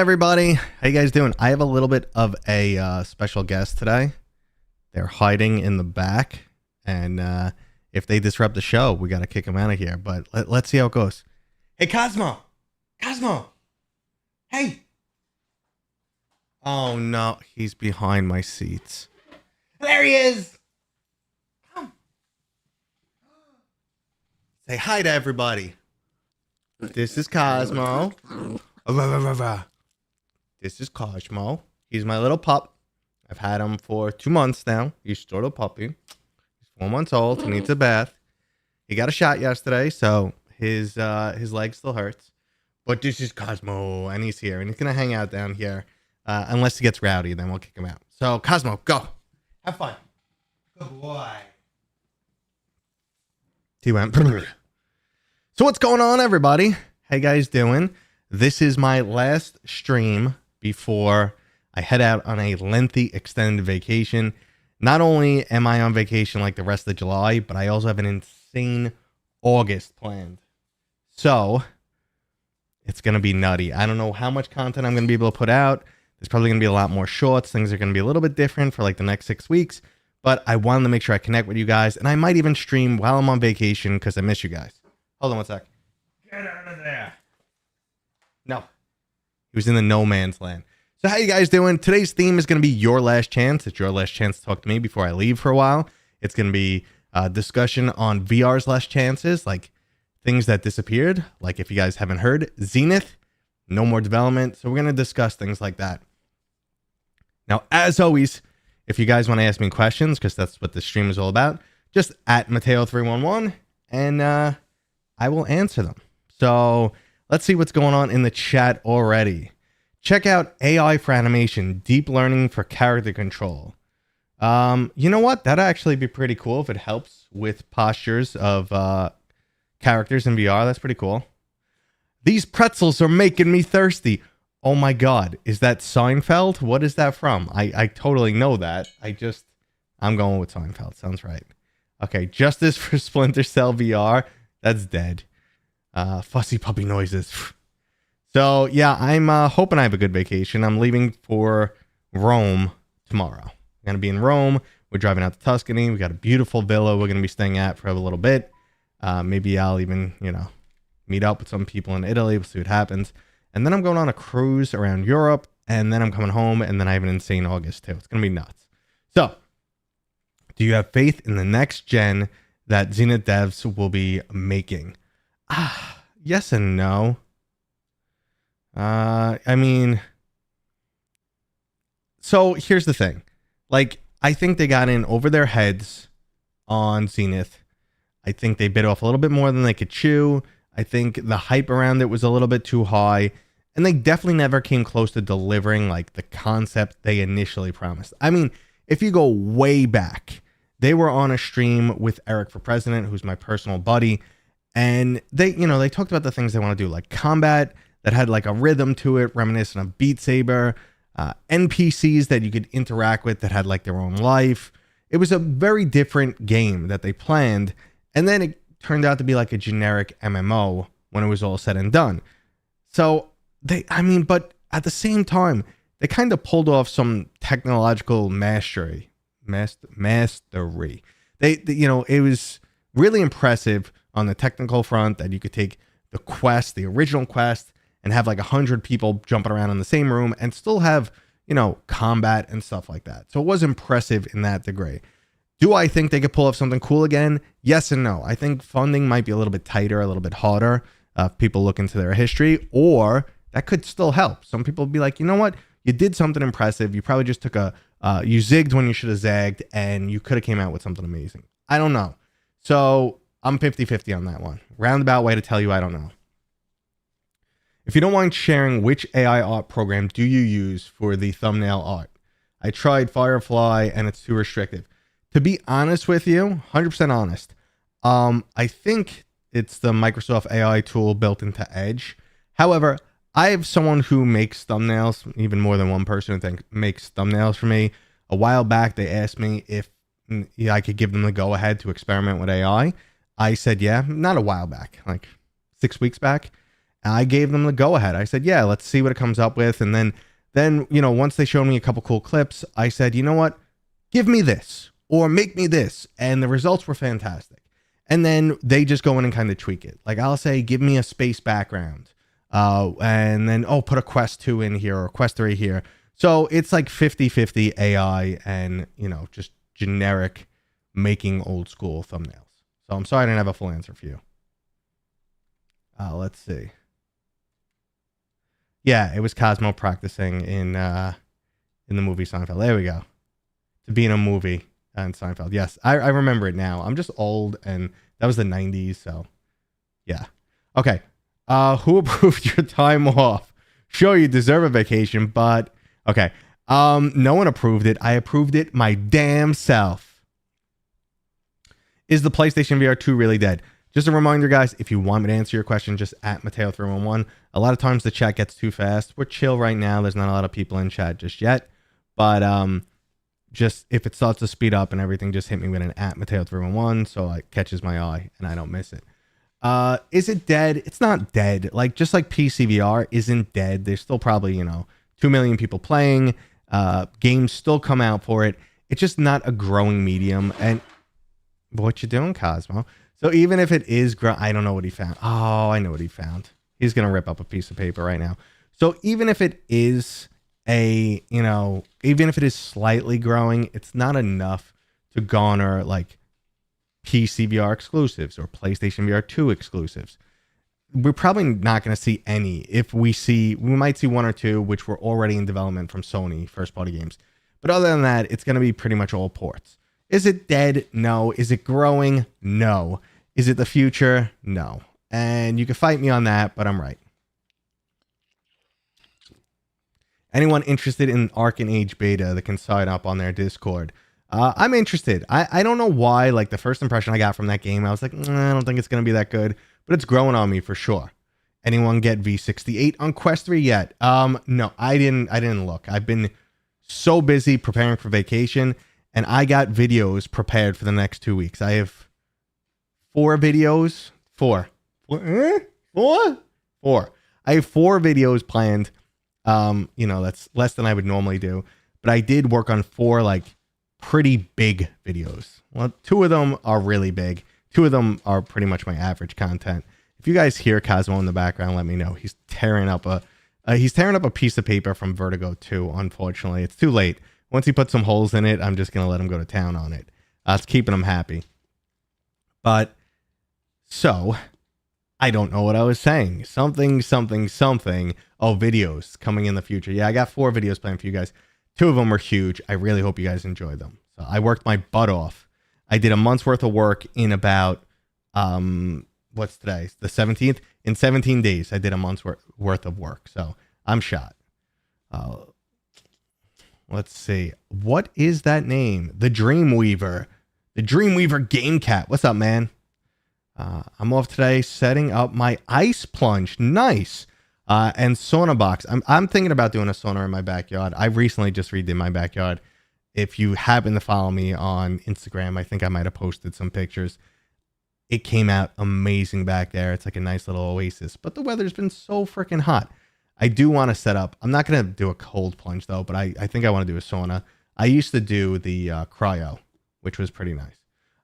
Everybody, how you guys doing? I have a little bit of a special guest today. They're hiding in the back, and if they disrupt the show, we got to kick them out of here. But let's see how it goes. Hey, Cosmo! Cosmo! Hey! Oh, no. He's behind my seats. There he is! Come. Say hi to everybody. This is Cosmo. This is Cosmo. He's my little pup. I've had him for 2 months now. He's still a puppy. He's 4 months old. He needs a bath. He got a shot yesterday, so his leg still hurts. But this is Cosmo, and he's here, and he's gonna hang out down here unless he gets rowdy. Then we'll kick him out. So Cosmo, go, have fun. Good boy. He went. So what's going on, everybody? How you guys doing? This is my last stream before I head out on a lengthy extended vacation. Not only am I on vacation like the rest of July, but I also have an insane August planned. So it's going to be nutty. I don't know how much content I'm going to be able to put out. There's probably going to be a lot more shorts. Things are going to be a little bit different for like the next 6 weeks. But I wanted to make sure I connect with you guys. And I might even stream while I'm on vacation because I miss you guys. Hold on one sec. Get out of there. No. He was in the no man's land. So how you guys doing? Today's theme is going to be your last chance. It's your last chance to talk to me before I leave for a while. It's going to be a discussion on VR's last chances, like things that disappeared. Like if you guys haven't heard, Zenith, no more development. So we're going to discuss things like that. Now, as always, if you guys want to ask me questions, because that's what the stream is all about, just at Mateo311 and I will answer them. So let's see what's going on in the chat already. Check out AI for animation, deep learning for character control. You know what? That'd actually be pretty cool if it helps with postures of characters in VR. That's pretty cool. These pretzels are making me thirsty. Oh my God. Is that Seinfeld? What is that from? I totally know that. I'm going with Seinfeld. Sounds right. Okay. Justice for Splinter Cell VR. That's dead. Fussy puppy noises. So yeah, I'm hoping I have a good vacation. I'm leaving for Rome tomorrow. I'm going to be in Rome. We're driving out to Tuscany. We got a beautiful villa we're going to be staying at for a little bit. Maybe I'll even, meet up with some people in Italy. We'll see what happens. And then I'm going on a cruise around Europe. And then I'm coming home. And then I have an insane August too. It's going to be nuts. So do you have faith in the next gen that Zenith devs will be making? Yes and no. I mean, so here's the thing. Like, I think they got in over their heads on Zenith. I think they bit off a little bit more than they could chew. I think the hype around it was a little bit too high. And they definitely never came close to delivering like the concept they initially promised. I mean, if you go way back, they were on a stream with Eric for President, who's my personal buddy. And they talked about the things they want to do, like combat that had like a rhythm to it, reminiscent of Beat Saber, NPCs that you could interact with that had like their own life. It was a very different game that they planned. And then it turned out to be like a generic MMO when it was all said and done. So but at the same time, they kind of pulled off some technological mastery. It was really impressive on the technical front that you could take the original quest, and have like 100 people jumping around in the same room and still have, combat and stuff like that. So it was impressive in that degree. Do I think they could pull off something cool again? Yes and no. I think funding might be a little bit tighter, a little bit harder. If people look into their history, or that could still help. Some people would be like, you know what? You did something impressive. You probably just took you zigged when you should have zagged, and you could have came out with something amazing. I don't know. So I'm 50-50 on that one. Roundabout way to tell you I don't know. If you don't mind sharing, which AI art program do you use for the thumbnail art? I tried Firefly and it's too restrictive. To be honest with you, 100% honest, I think it's the Microsoft AI tool built into Edge. However, I have someone who makes thumbnails, even more than one person I think makes thumbnails for me. A while back, they asked me if I could give them the go-ahead to experiment with AI. I said, yeah, not a while back, like 6 weeks back. I gave them the go ahead. I said, yeah, let's see what it comes up with. And then, once they showed me a couple cool clips, I said, you know what? Give me this or make me this. And the results were fantastic. And then they just go in and kind of tweak it. Like I'll say, give me a space background. And then, put a Quest 2 in here or Quest 3 here. So it's like 50-50 AI and, just generic making old school thumbnails. So I'm sorry I didn't have a full answer for you. Let's see. Yeah, it was Cosmo practicing in the movie Seinfeld. There we go. To be in a movie in Seinfeld. Yes, I remember it now. I'm just old, and that was the 90s, so yeah. Okay. Who approved your time off? Sure, you deserve a vacation, but okay. No one approved it. I approved it my damn self. Is the PlayStation VR 2 really dead? Just a reminder, guys, if you want me to answer your question, just at Mateo311. A lot of times the chat gets too fast. We're chill right now. There's not a lot of people in chat just yet. But just if it starts to speed up and everything, just hit me with an at Mateo311 so it catches my eye and I don't miss it. Is it dead? It's not dead. Just like PC VR isn't dead. There's still probably, 2 million people playing. Games still come out for it. It's just not a growing medium. And what you doing, Cosmo? So even if it is I don't know what he found. Oh, I know what he found. He's going to rip up a piece of paper right now. So even if it is even if it is slightly growing, it's not enough to garner PC VR exclusives or PlayStation VR 2 exclusives. We're probably not going to see any. We might see one or two, which were already in development from Sony first party games. But other than that, it's going to be pretty much all ports. Is it dead? No. Is it growing? No. Is it the future? No. And you can fight me on that, but I'm right. Anyone interested in Arc and Age beta that can sign up on their Discord? I'm interested. I don't know why. The first impression I got from that game, I was like, I don't think it's going to be that good, but it's growing on me for sure. Anyone get V68 on Quest 3 yet? No, I didn't look. I've been so busy preparing for vacation, and I got videos prepared for the next 2 weeks. I have 4 videos. Four. I have 4 videos planned. That's less than I would normally do, but I did work on 4 pretty big videos. Well, 2 of them are really big. 2 of them are pretty much my average content. If you guys hear Cosmo in the background, let me know. He's tearing up a piece of paper from Vertigo 2. Unfortunately, it's too late. Once he puts some holes in it, I'm just gonna let him go to town on it. It's keeping him happy. But so I don't know what I was saying. Something. Oh, videos coming in the future. Yeah, I got 4 videos planned for you guys. 2 of them were huge. I really hope you guys enjoy them. So I worked my butt off. I did a month's worth of work in about, what's today? The 17th? In 17 days, I did a month's worth of work. So I'm shot. Let's see. What is that name? The Dreamweaver. The Dreamweaver Game Cat. What's up, man? I'm off today setting up my ice plunge. Nice. And sauna box. I'm thinking about doing a sauna in my backyard. I recently just redid my backyard. If you happen to follow me on Instagram, I think I might have posted some pictures. It came out amazing back there. It's like a nice little oasis, but the weather's been so freaking hot. I do want to set up. I'm not going to do a cold plunge though, but I think I want to do a sauna. I used to do the cryo, which was pretty nice.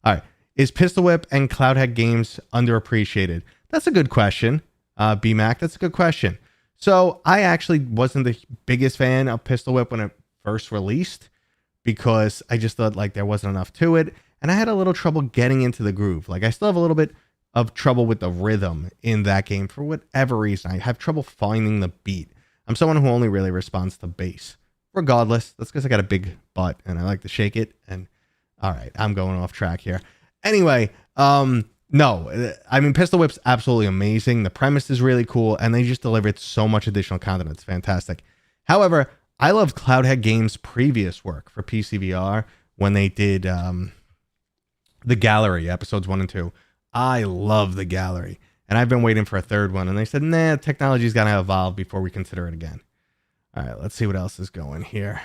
All right. Is Pistol Whip and Cloudhead games underappreciated? That's a good question. BMAC, that's a good question. So I actually wasn't the biggest fan of Pistol Whip when it first released because I just thought there wasn't enough to it. And I had a little trouble getting into the groove. I still have a little bit of trouble with the rhythm in that game for whatever reason. I have trouble finding the beat. I'm someone who only really responds to bass. Regardless, that's because I got a big butt and I like to shake it. And all right, I'm going off track here. Anyway, no, I mean, Pistol Whip's absolutely amazing. The premise is really cool, and they just delivered so much additional content. It's fantastic. However, I love Cloudhead Games' previous work for PCVR when they did the Gallery, episodes 1 and 2. I love the Gallery, and I've been waiting for a third one, and they said, nah, technology's got to evolve before we consider it again. All right, let's see what else is going here.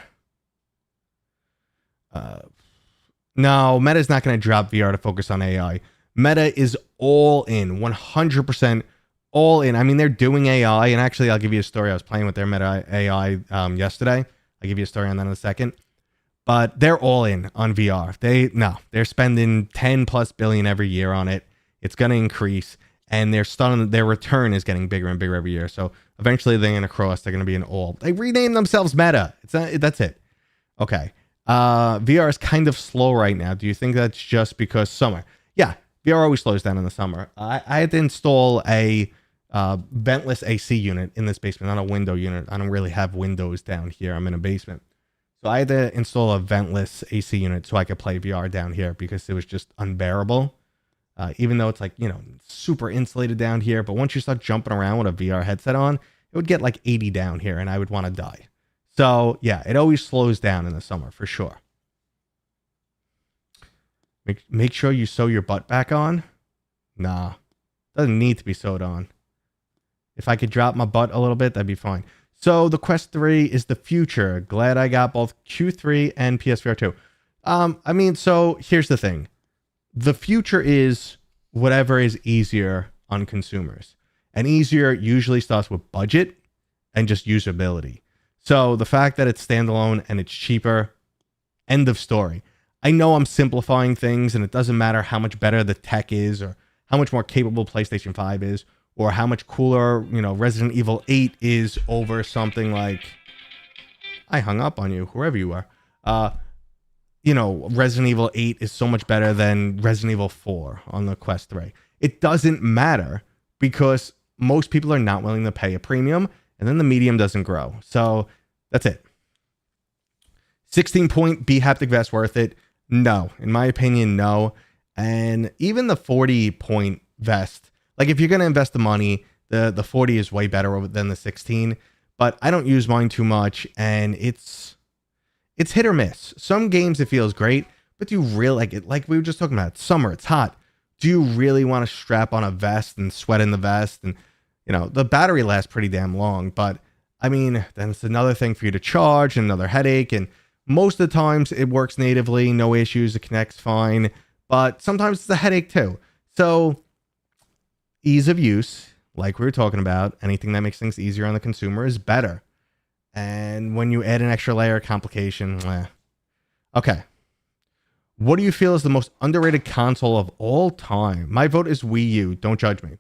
No, Meta's not going to drop VR to focus on AI. Meta is all in, 100% all in. I mean, they're doing AI, and actually, I'll give you a story. I was playing with their Meta AI yesterday. I'll give you a story on that in a second. But they're all in on VR. They're spending 10 plus billion every year on it. It's going to increase, and their return is getting bigger and bigger every year. So eventually, they're going to cross. They're going to be an all. They renamed themselves Meta. That's it. Okay. VR is kind of slow right now. Do you think that's just because summer? Yeah, VR always slows down in the summer. I had to install a ventless AC unit in this basement, not a window unit. I don't really have windows down here. I'm in a basement. So I had to install a ventless AC unit so I could play VR down here because it was just unbearable. Even though it's like, super insulated down here. But once you start jumping around with a VR headset on, it would get like 80 down here and I would want to die. So yeah, it always slows down in the summer for sure. Make sure you sew your butt back on. Nah, doesn't need to be sewed on. If I could drop my butt a little bit, that'd be fine. So the Quest 3 is the future. Glad I got both Q3 and PSVR 2. I mean, so here's the thing. The future is whatever is easier on consumers. And easier usually starts with budget and just usability. So the fact that it's standalone and it's cheaper, end of story. I know I'm simplifying things and it doesn't matter how much better the tech is or how much more capable PlayStation 5 is or how much cooler, Resident Evil 8 is over something like... I hung up on you, whoever you are. Resident Evil 8 is so much better than Resident Evil 4 on the Quest 3. It doesn't matter because most people are not willing to pay a premium and then the medium doesn't grow. So that's it. 16-point B haptic vest worth it? No. In my opinion, no. And even the 40-point vest, like if you're going to invest the money, the 40 is way better than the 16. But I don't use mine too much and it's hit or miss. Some games it feels great, but do you really like it? Like we were just talking about, summer, it's hot. Do you really want to strap on a vest and sweat in the vest? And, the battery lasts pretty damn long, but I mean, then it's another thing for you to charge, another headache. And most of the times it works natively, no issues, it connects fine, but sometimes it's a headache too. So ease of use, like we were talking about, anything that makes things easier on the consumer is better. And when you add an extra layer of complication, Okay. What do you feel is the most underrated console of all time? My vote is Wii U. Don't judge me.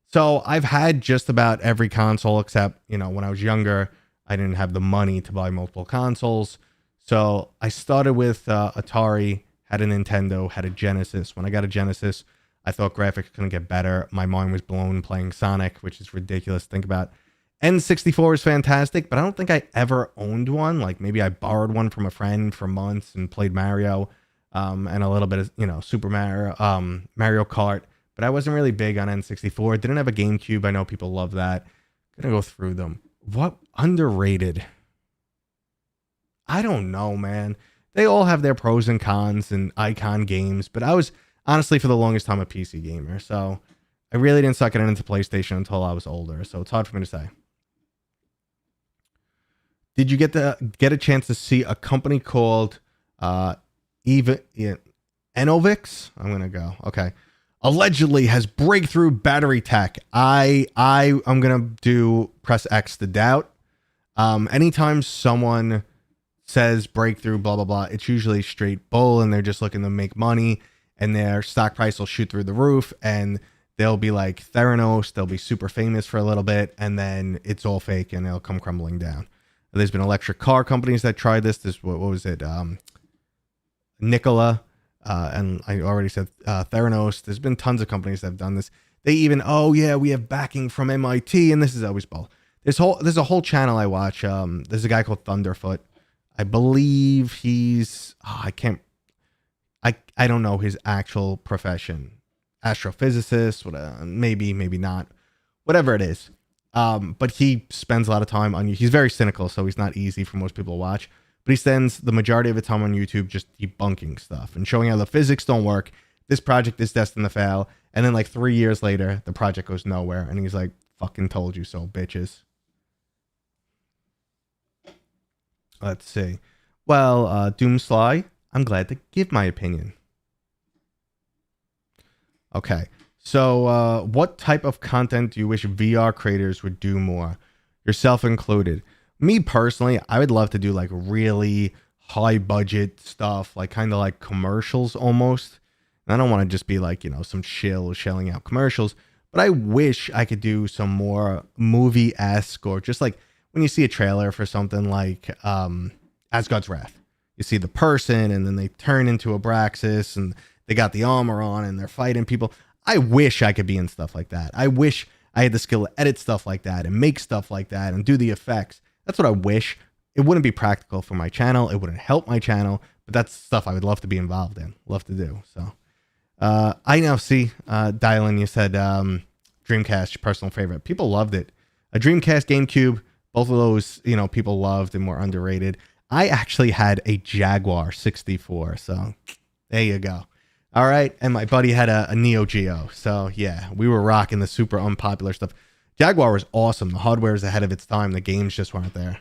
So I've had just about every console except, when I was younger, I didn't have the money to buy multiple consoles. So I started with Atari, had a Nintendo, had a Genesis. When I got a Genesis, I thought graphics couldn't get better. My mind was blown playing Sonic, which is ridiculous to think about. N64 is fantastic, but I don't think I ever owned one. Like maybe I borrowed one from a friend for months and played Mario and a little bit of, Super Mario, Mario Kart. But I wasn't really big on N64. Didn't have a GameCube. I know people love that. Gonna go through them. What underrated? I don't know, man. They all have their pros and cons and icon games, but I was honestly for the longest time a PC gamer. So I really didn't start getting into PlayStation until I was older. So it's hard for me to say. Did you get a chance to see a company called Enovix? I'm gonna go. Okay. Allegedly has breakthrough battery tech. I'm gonna press X to doubt. Anytime someone says breakthrough, blah blah blah, it's usually straight bull, and they're just looking to make money, and their stock price will shoot through the roof, and they'll be like Theranos. They'll be super famous for a little bit, and then it's all fake, and it'll come crumbling down. There's been electric car companies that tried this. What was it? Nikola. And I already said Theranos. There's been tons of companies that have done this. They even, we have backing from MIT, and this is always bull. There's a whole channel I watch. There's a guy called Thunderfoot. I believe he's I don't know his actual profession. Astrophysicist, maybe not, whatever it is. But he spends a lot of time on. He's very cynical, so he's not easy for most people to watch. But he spends the majority of his time on YouTube just debunking stuff and showing how the physics don't work. This project is destined to fail. And then like 3 years later, the project goes nowhere. And he's like, fucking told you so, bitches. Let's see. Well, Doomsly, I'm glad to give my opinion. Okay. So, what type of content do you wish VR creators would do more, yourself included? Me personally, I would love to do like really high budget stuff, like kind of like commercials almost. And I don't want to just be like, some shelling out commercials, but I wish I could do some more movie-esque, or just like when you see a trailer for something like Asgard's Wrath. You see the person and then they turn into Abraxas and they got the armor on and they're fighting people. I wish I could be in stuff like that. I wish I had the skill to edit stuff like that and make stuff like that and do the effects. That's what I wish. It wouldn't be practical for my channel. It wouldn't help my channel, but that's stuff I would love to be involved in, love to do. So I now see, Dylan, you said Dreamcast, your personal favorite. People loved it. A Dreamcast, GameCube, both of those, people loved and were underrated. I actually had a Jaguar 64, so there you go. All right, and my buddy had a Neo Geo, so yeah, we were rocking the super unpopular stuff. Jaguar was awesome. The hardware is ahead of its time. The games just weren't there.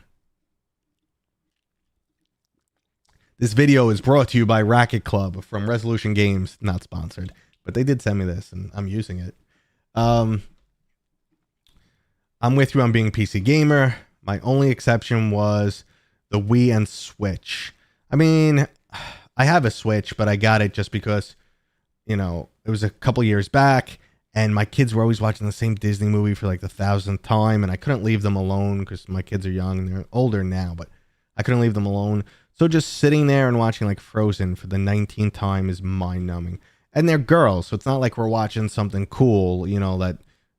This video is brought to you by Racket Club from Resolution Games. Not sponsored, but they did send me this, and I'm using it. I'm with you on being PC gamer. My only exception was the Wii and Switch. I mean, I have a Switch, but I got it just because, it was a couple years back, and my kids were always watching the same Disney movie for like the 1,000th time, and I couldn't leave them alone because my kids are young and they're older now, but I couldn't leave them alone. So just sitting there and watching like Frozen for the 19th time is mind-numbing. And they're girls, so it's not like we're watching something cool,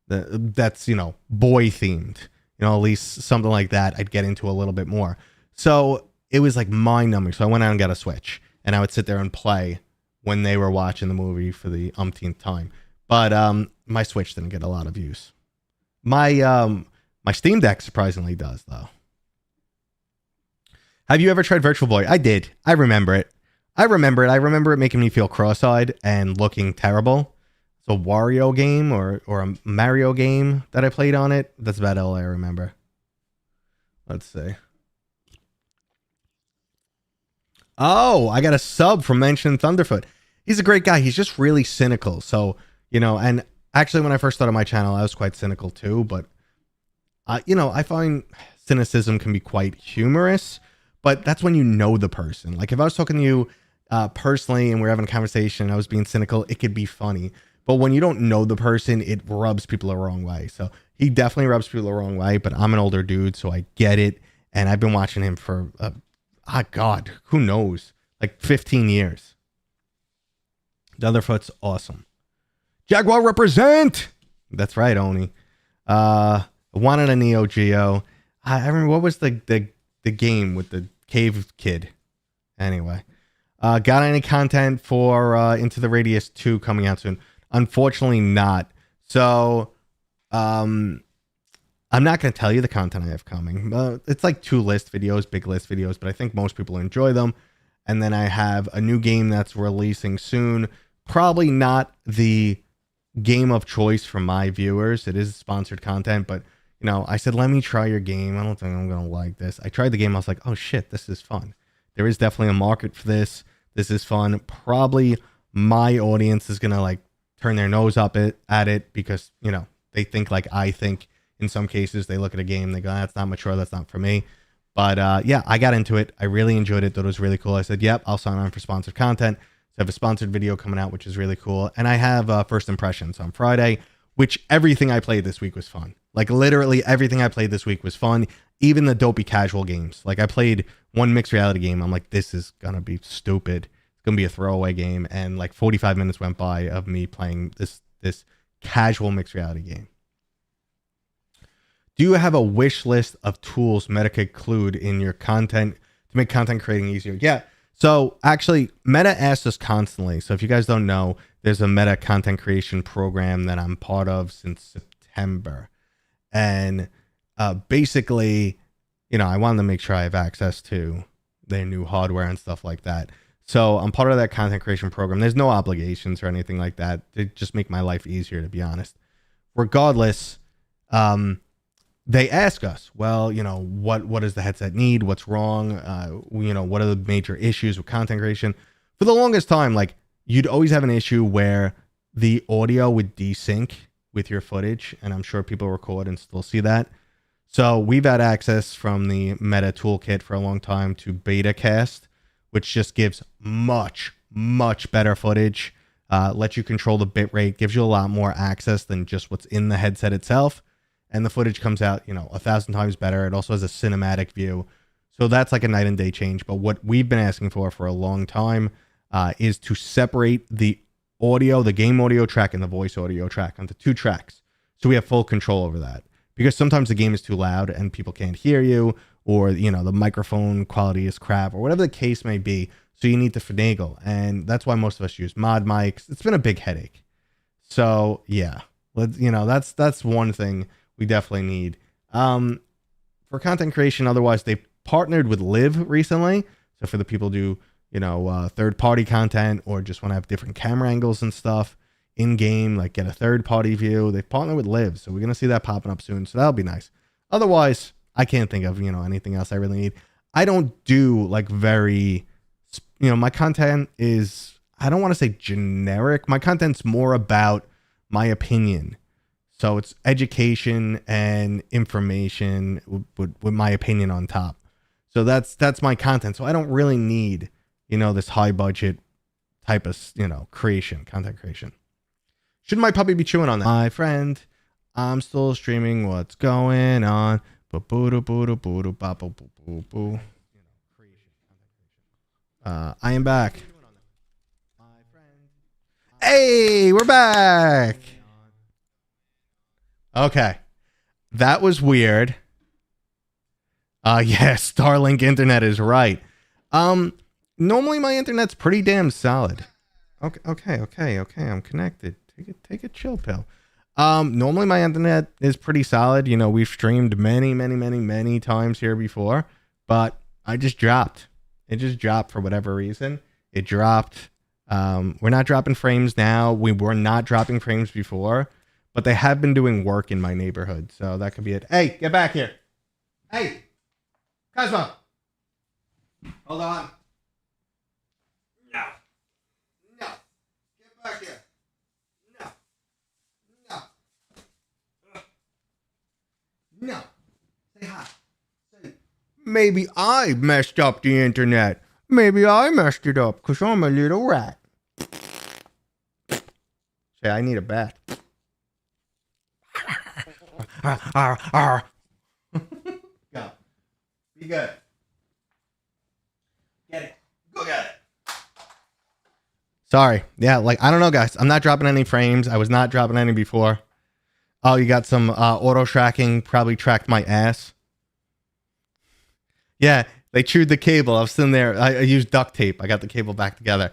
that's boy themed. At least something like that I'd get into a little bit more. So it was like mind-numbing. So I went out and got a Switch, and I would sit there and play when they were watching the movie for the umpteenth time. But my Switch didn't get a lot of use. My Steam Deck surprisingly does, though. Have you ever tried Virtual Boy? I did. I remember it. I remember it making me feel cross-eyed and looking terrible. It's a Wario game or a Mario game that I played on it. That's about all I remember. Let's see. Oh, I got a sub from Mention Thunderfoot. He's a great guy. He's just really cynical. So, and actually when I first started my channel, I was quite cynical too. But, I find cynicism can be quite humorous. But that's when you know the person. Like if I was talking to you personally and we're having a conversation and I was being cynical, it could be funny. But when you don't know the person, it rubs people the wrong way. So he definitely rubs people the wrong way. But I'm an older dude, so I get it. And I've been watching him for, God, who knows? Like 15 years. The other foot's awesome. Jaguar represent! That's right, Oni. Wanted a Neo Geo. I remember, what was the game with the cave kid? Anyway. Got any content for Into the Radius 2 coming out soon? Unfortunately not. So, I'm not going to tell you the content I have coming. It's like 2 list videos, big list videos, but I think most people enjoy them. And then I have a new game that's releasing soon. Probably not the game of choice for my viewers. It is sponsored content, but I said, let me try your game. I don't think I'm going to like this. I tried the game. I was like, oh shit, this is fun. There is definitely a market for this. This is fun. Probably my audience is going to like turn their nose up at it because, they think like I think. In some cases, they look at a game, they go, that's not mature, that's not for me. But yeah, I got into it. I really enjoyed it. Thought it was really cool. I said, yep, I'll sign on for sponsored content. So I have a sponsored video coming out, which is really cool. And I have first impressions on Friday, which everything I played this week was fun. Like literally everything I played this week was fun. Even the dopey casual games. Like I played one mixed reality game. I'm like, this is going to be stupid. It's going to be a throwaway game. And like 45 minutes went by of me playing this casual mixed reality game. Do you have a wish list of tools Meta could include in your content to make content creating easier? Yeah. So actually, Meta asks us constantly. So if you guys don't know, there's a Meta content creation program that I'm part of since September. And basically, I wanted to make sure I have access to their new hardware and stuff like that. So I'm part of that content creation program. There's no obligations or anything like that. They just make my life easier, to be honest. Regardless, they ask us, well, what does the headset need? What's wrong? What are the major issues with content creation? For the longest time, like you'd always have an issue where the audio would desync with your footage, and I'm sure people record and still see that. So we've had access from the Meta toolkit for a long time to Betacast, which just gives much better footage. Lets you control the bit rate, gives you a lot more access than just what's in the headset itself, and the footage comes out 1,000 times better. It also has a cinematic view, so that's like a night and day change. But what we've been asking for a long time is to separate the audio, the game audio track and the voice audio track onto 2 tracks, so we have full control over that. Because sometimes the game is too loud and people can't hear you, or the microphone quality is crap, or whatever the case may be. So you need to finagle, and that's why most of us use mod mics. It's been a big headache. So yeah, that's one thing we definitely need for content creation. Otherwise, they partnered with Live recently, so for the people who do third-party content or just want to have different camera angles and stuff in game, like get a third-party view, they've partnered with Live, so we're gonna see that popping up soon. So that'll be nice. Otherwise, I can't think of anything else I really need. I don't do like very, my content is, I don't want to say generic. My content's more about my opinion. So it's education and information with my opinion on top. So that's my content. So I don't really need this high budget type of, content creation. Shouldn't my puppy be chewing on that? My friend, I'm still streaming. What's going on? I am back. Hey, we're back. Okay. That was weird. Yeah, Starlink internet is right. Normally my internet's pretty damn solid. Okay. I'm connected. Take a chill pill. Normally my internet is pretty solid. We've streamed many times here before, but I just dropped. It just dropped for whatever reason. It dropped. We're not dropping frames now. We were not dropping frames before, but they have been doing work in my neighborhood, so that could be it. Hey, get back here. Hey, Cosmo. Hold on. No. Get back here. No. Say hi. Maybe I messed up the internet. Maybe I messed it up because I'm a little rat. Say, I need a bat. Go. Be good. Get it. Go get it. Sorry. Yeah, I don't know, guys. I'm not dropping any frames. I was not dropping any before. Oh, you got some auto tracking. Probably tracked my ass. Yeah, they chewed the cable. I was sitting there. I used duct tape. I got the cable back together.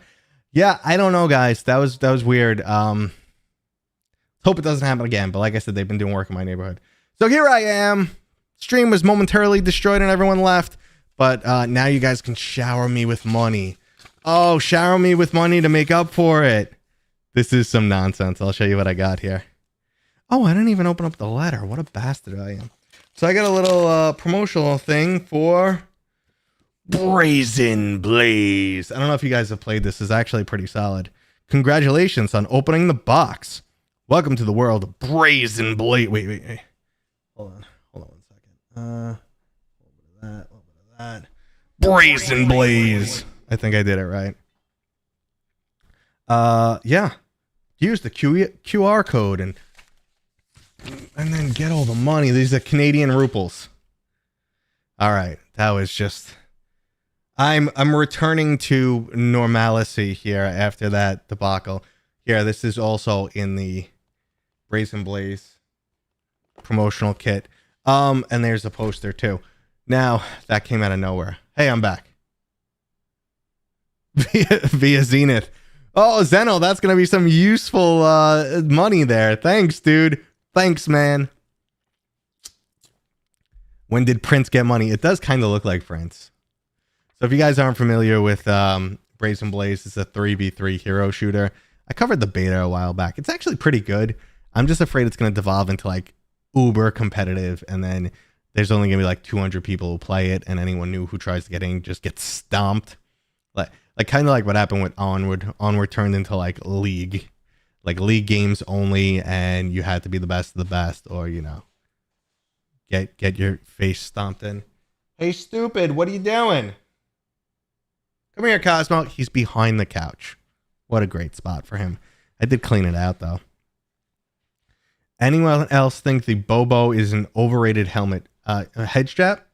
Yeah, I don't know, guys. That was weird. Hope it doesn't happen again. But like I said, they've been doing work in my neighborhood. So here I am. Stream was momentarily destroyed and everyone left. But now you guys can shower me with money. Oh, shower me with money to make up for it. This is some nonsense. I'll show you what I got here. Oh, I didn't even open up the letter. What a bastard I am. So I got a little promotional thing for Brazen Blaze. I don't know if you guys have played this. It's actually pretty solid. Congratulations on opening the box. Welcome to the world of Brazen Blaze. Wait. Hold on 1 second. A little bit of that. Brazen Blaze. I think I did it right. Yeah. Use the QR code and then get all the money. These are Canadian ruples. All right, that was just. I'm returning to normalcy here after that debacle. Here, this is also in the Brazen Blaze promotional kit. And there's a poster too. Now that came out of nowhere. Hey, I'm back. Via Zenith. Oh, Zeno, that's gonna be some useful money there. Thanks, dude. Thanks, man. When did Prince get money? It does kind of look like Prince. So if you guys aren't familiar with Brazen Blaze, it's a 3v3 hero shooter. I covered the beta a while back. It's actually pretty good. I'm just afraid it's going to devolve into like uber competitive, and then there's only going to be like 200 people who play it, and anyone new who tries to get in just gets stomped. Like kind of like what happened with Onward. Onward turned into like League. like league games only, and you had to be the best of the best, or get your face stomped in. Hey, stupid! What are you doing? Come here, Cosmo. He's behind the couch. What a great spot for him. I did clean it out though. Anyone else think the Bobo is an overrated helmet? A head strap?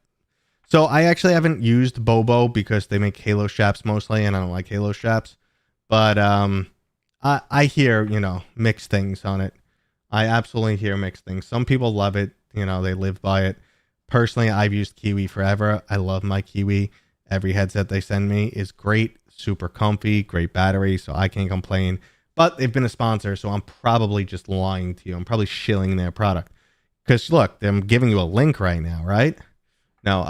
So I actually haven't used Bobo because they make Halo straps mostly, and I don't like Halo straps. But I hear, mixed things on it. I absolutely hear mixed things. Some people love it. They live by it. Personally, I've used Kiwi forever. I love my Kiwi. Every headset they send me is great, super comfy, great battery, so I can't complain. But they've been a sponsor, so I'm probably just lying to you. I'm probably shilling their product. Because look, I'm giving you a link right now, right? No,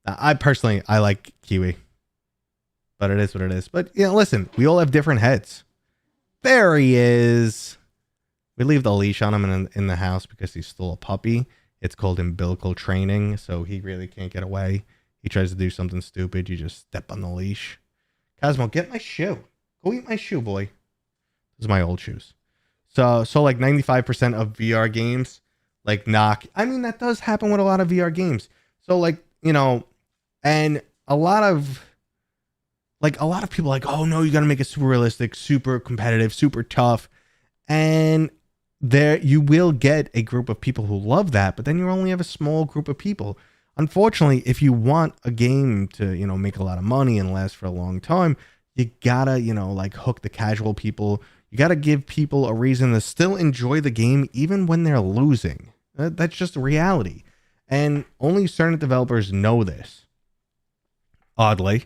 I like Kiwi. But it is what it is. But listen, we all have different heads. There he is. We leave the leash on him in the house because he's still a puppy. It's called umbilical training, so he really can't get away. He tries to do something stupid, you just step on the leash. Cosmo, get my shoe. Go eat my shoe, boy. Those are my old shoes. So like 95% of VR games, like knock. I mean, that does happen with a lot of VR games. So like, and a lot of people are like, oh no, you got to make it super realistic, super competitive, super tough. And there you will get a group of people who love that, but then you only have a small group of people. Unfortunately, if you want a game to, make a lot of money and last for a long time, you gotta, like hook the casual people. You gotta give people a reason to still enjoy the game even when they're losing. That's just reality. And only certain developers know this. Oddly.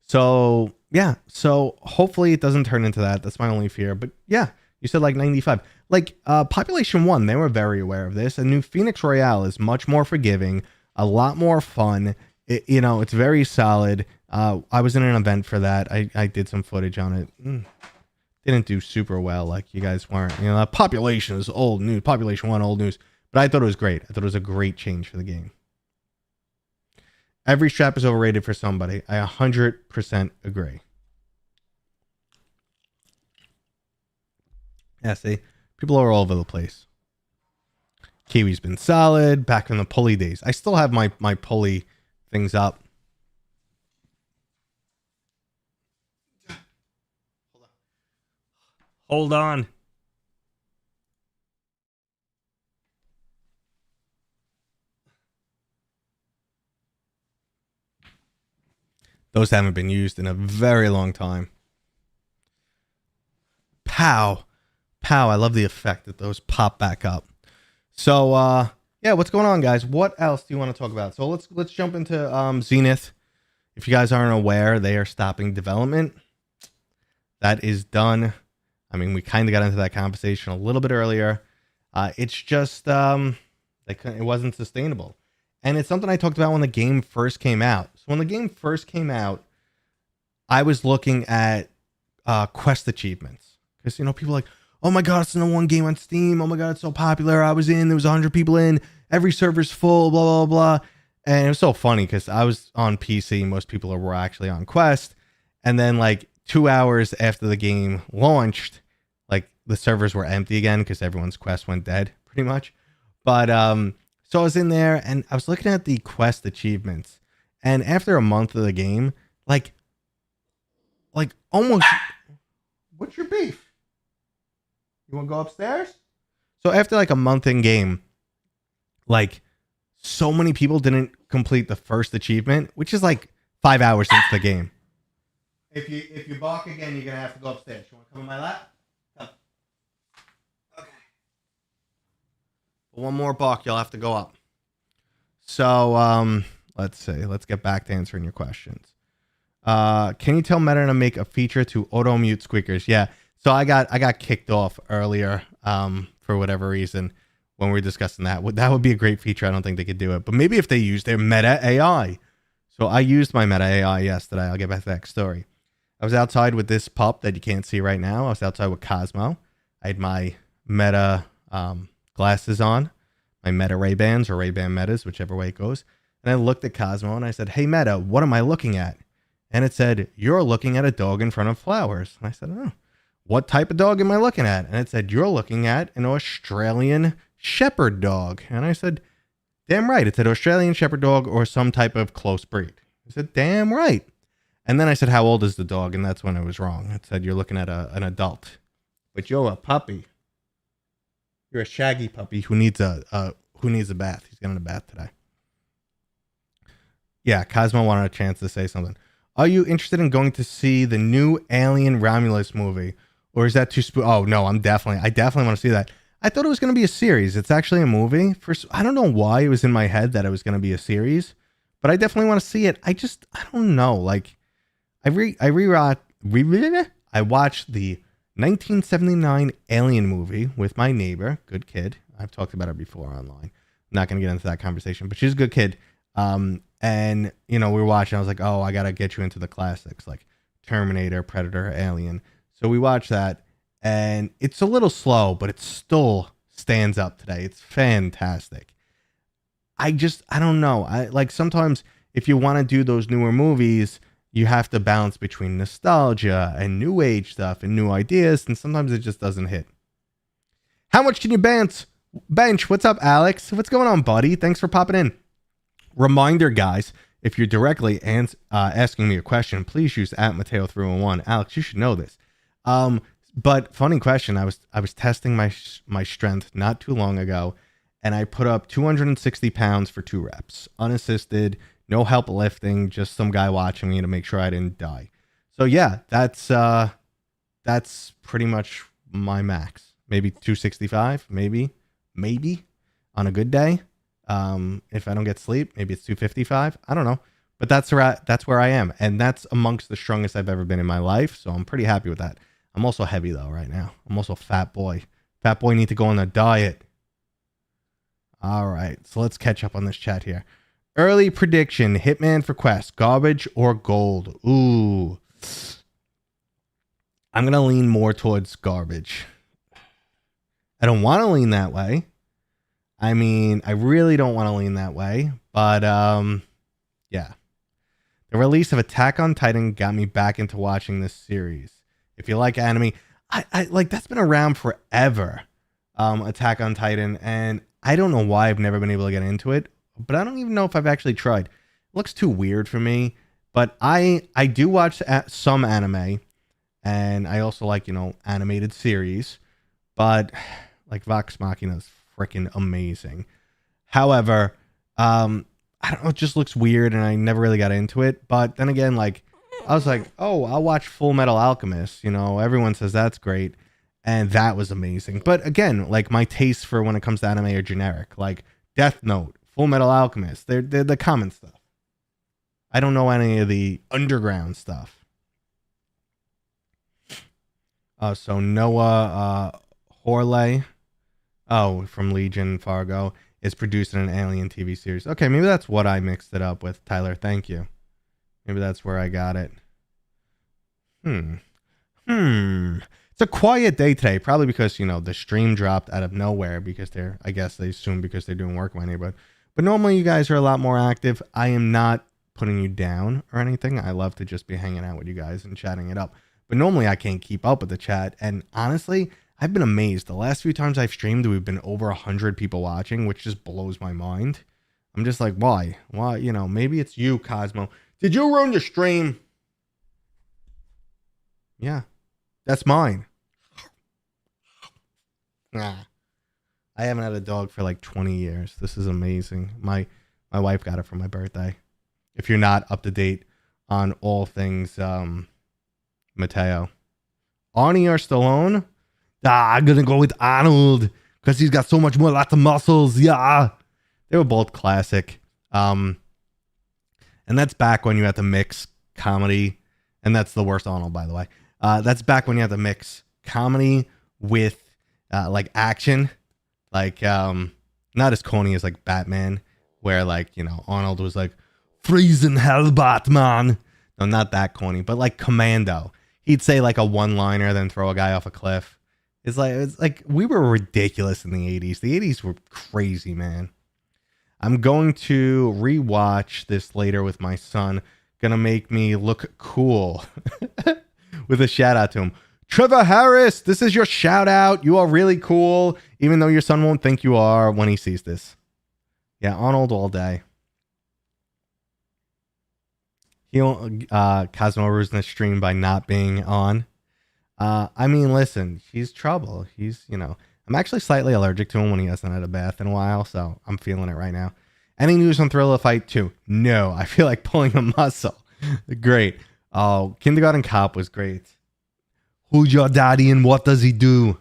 So, yeah. So hopefully it doesn't turn into that. That's my only fear. But yeah, you said like 95. Like Population 1, they were very aware of this. A new Phoenix Royale is much more forgiving, a lot more fun. It's very solid. I was in an event for that. I did some footage on it. Didn't do super well. Like you guys weren't. Population is old news. Population 1, old news. But I thought it was great. I thought it was a great change for the game. Every strap is overrated for somebody. I 100% agree. Yeah, see? People are all over the place. Kiwi's been solid. Back in the pulley days. I still have my pulley things up. Hold on. Those haven't been used in a very long time. Pow. Pow. I love the effect that those pop back up. So, yeah, what's going on, guys? What else do you want to talk about? So let's jump into Zenith. If you guys aren't aware, they are stopping development. That is done. I mean, we kind of got into that conversation a little bit earlier. It's just it wasn't sustainable. And it's something I talked about when the game first came out. So when the game first came out, I was looking at quest achievements. Because, people are like, oh my God, it's the #1 game on Steam. Oh my God, it's so popular. I was in, there was 100 people in. Every server's full, blah, blah, blah. And it was so funny because I was on PC. Most people were actually on Quest. And then like 2 hours after the game launched, like the servers were empty again because everyone's Quest went dead pretty much. But so I was in there and I was looking at the Quest achievements. And after a month of the game, like almost, what's your beef? You want to go upstairs? So after like a month in game, like so many people didn't complete the first achievement, which is like 5 hours into the game. If you balk again, you're gonna have to go upstairs. You want to come in my lap? Come. Okay. One more balk, you'll have to go up. So let's see. Let's get back to answering your questions. Can you tell Meta to make a feature to auto mute squeakers? Yeah. So I got kicked off earlier for whatever reason when we were discussing that. That would be a great feature. I don't think they could do it, but maybe if they use their Meta AI. So I used my Meta AI yesterday. I'll get back to that story. I was outside with this pup that you can't see right now. I was outside with Cosmo. I had my Meta glasses on, my Meta Ray-Bans or Ray-Ban Metas, whichever way it goes. And I looked at Cosmo and I said, hey, Meta, what am I looking at? And it said, you're looking at a dog in front of flowers. And I said, oh, what type of dog am I looking at? And it said, you're looking at an Australian Shepherd dog. And I said, damn right. It said Australian Shepherd dog or some type of close breed. I said, damn right. And then I said, how old is the dog? And that's when I was wrong. It said, you're looking at an adult. But you're a puppy. You're a shaggy puppy who needs a bath. He's getting a bath today. Yeah, Cosmo wanted a chance to say something. Are you interested in going to see the new Alien Romulus movie? Or is that too Oh, no, I definitely want to see that. I thought it was going to be a series. It's actually a movie. I don't know why it was in my head that it was going to be a series, but I definitely want to see it. I don't know. Like, I watched the 1979 Alien movie with my neighbor, good kid. I've talked about her before online. I'm not going to get into that conversation, but she's a good kid. And, we were watching. I was like, oh, I got to get you into the classics like Terminator, Predator, Alien. So we watched that, and it's a little slow, but it still stands up today. It's fantastic. I don't know. Sometimes if you want to do those newer movies, you have to balance between nostalgia and new age stuff and new ideas, and sometimes it just doesn't hit. How much can you bench? What's up, Alex? What's going on, buddy? Thanks for popping in. Reminder, guys, if you're directly asking me a question, please use @Mateo311. Alex, you should know this. But funny question. I was testing my strength not too long ago, and I put up 260 pounds for 2 reps, unassisted, no help lifting, just some guy watching me to make sure I didn't die. So yeah, that's pretty much my max. Maybe 265, maybe on a good day. If I don't get sleep, maybe it's 255. I don't know, but that's where I am, and that's amongst the strongest I've ever been in my life. So I'm pretty happy with that. I'm also heavy though right now. I'm also fat boy. Fat boy need to go on a diet. All right, so let's catch up on this chat here. Early prediction: Hitman for Quest, garbage or gold? Ooh, I'm gonna lean more towards garbage. I don't want to lean that way. I mean, I really don't want to lean that way, but yeah. The release of Attack on Titan got me back into watching this series. If you like anime, I like that's been around forever. Attack on Titan, and I don't know why I've never been able to get into it, but I don't even know if I've actually tried. It looks too weird for me, but I do watch some anime, and I also like, animated series, but like Vox Machina is freaking amazing. However, I don't know, it just looks weird, and I never really got into it. But then again, like, I was like, oh, I'll watch Full Metal Alchemist. Everyone says that's great, and that was amazing. But again, like, my tastes for when it comes to anime are generic. Like Death Note, Full Metal Alchemist, they're the common stuff. I don't know any of the underground stuff. So Noah Horley, from Legion Fargo, is producing an Alien TV series. Okay, maybe that's what I mixed it up with, Tyler. Thank you. Maybe that's where I got it. It's a quiet day today, probably because, the stream dropped out of nowhere because they assume because they're doing work in my neighborhood. But normally you guys are a lot more active. I am not putting you down or anything. I love to just be hanging out with you guys and chatting it up. But normally I can't keep up with the chat. And honestly, I've been amazed. The last few times I've streamed, we've been over 100 people watching, which just blows my mind. I'm just like, why? Why? Maybe it's you, Cosmo. Did you ruin your stream? Yeah, that's mine. Nah, I haven't had a dog for like 20 years. This is amazing. My wife got it for my birthday. If you're not up to date on all things Mateo. Arnie or Stallone? I'm going to go with Arnold because he's got so much more, lots of muscles. Yeah. They were both classic. And that's back when you had to mix comedy. And that's the worst Arnold, by the way. That's back when you had to mix comedy with like action. Like not as corny as like Batman, where like, Arnold was like, freezing hell, Batman. No, not that corny, but like Commando. He'd say like a one-liner, then throw a guy off a cliff. It's like we were ridiculous in the 80s. The 80s were crazy, man. I'm going to rewatch this later with my son. Gonna make me look cool. With a shout out to him. Trevor Harris, this is your shout out. You are really cool, even though your son won't think you are when he sees this. Yeah, Arnold all day. Cosmo ruins the stream by not being on. I mean, listen, he's trouble. He's, I'm actually slightly allergic to him when he hasn't had a bath in a while, so I'm feeling it right now. Any news on Thriller Fight 2? No, I feel like pulling a muscle. Great. Oh, Kindergarten Cop was great. Who's your daddy and what does he do?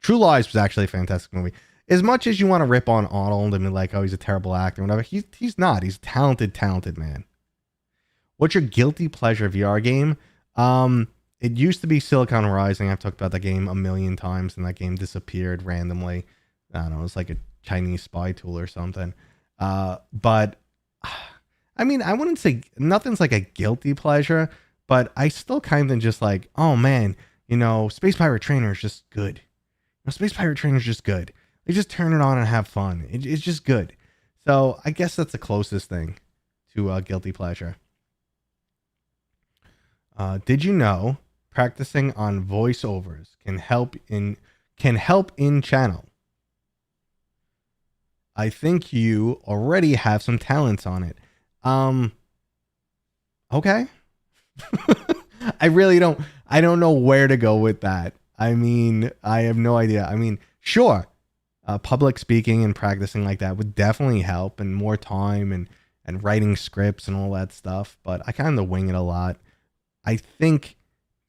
True Lies was actually a fantastic movie. As much as you want to rip on Arnold and be like, oh, he's a terrible actor or whatever, he's not. He's a talented man. What's your guilty pleasure VR game? It used to be Silicon Rising. I've talked about that game a million times, and that game disappeared randomly. I don't know. It's like a Chinese spy tool or something. But I mean, I wouldn't say nothing's like a guilty pleasure, but I still kind of just like, oh man, Space Pirate Trainer is just good. Space Pirate Trainer is just good. They just turn it on and have fun. It's just good. So I guess that's the closest thing to guilty pleasure. Did you know practicing on voiceovers can help in channel? I think you already have some talents on it. Okay. I really don't know where to go with that. I mean, I have no idea. I mean, sure. Public speaking and practicing like that would definitely help, and more time and writing scripts and all that stuff. But I kind of wing it a lot. I think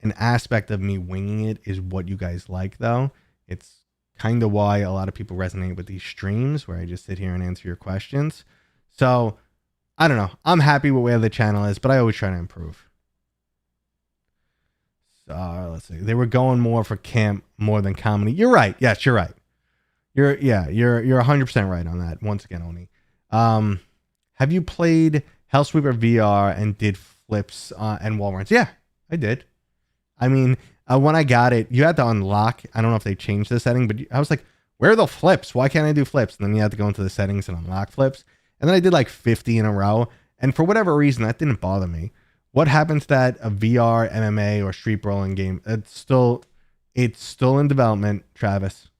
an aspect of me winging it is what you guys like, though. It's kind of why a lot of people resonate with these streams where I just sit here and answer your questions. So I don't know. I'm happy with where the channel is, but I always try to improve. So let's see. They were going more for camp more than comedy. You're right. Yes, you're right. You're 100% right on that. Once again, Oni. Have you played Hellsweeper VR and did flips and wall runs? Yeah, I did. I mean, when I got it, you had to unlock. I don't know if they changed the setting, but I was like, where are the flips? Why can't I do flips? And then you had to go into the settings and unlock flips. And then I did like 50 in a row. And for whatever reason, that didn't bother me. What happened to that a VR, MMA, or street brawling game? It's still in development, Travis.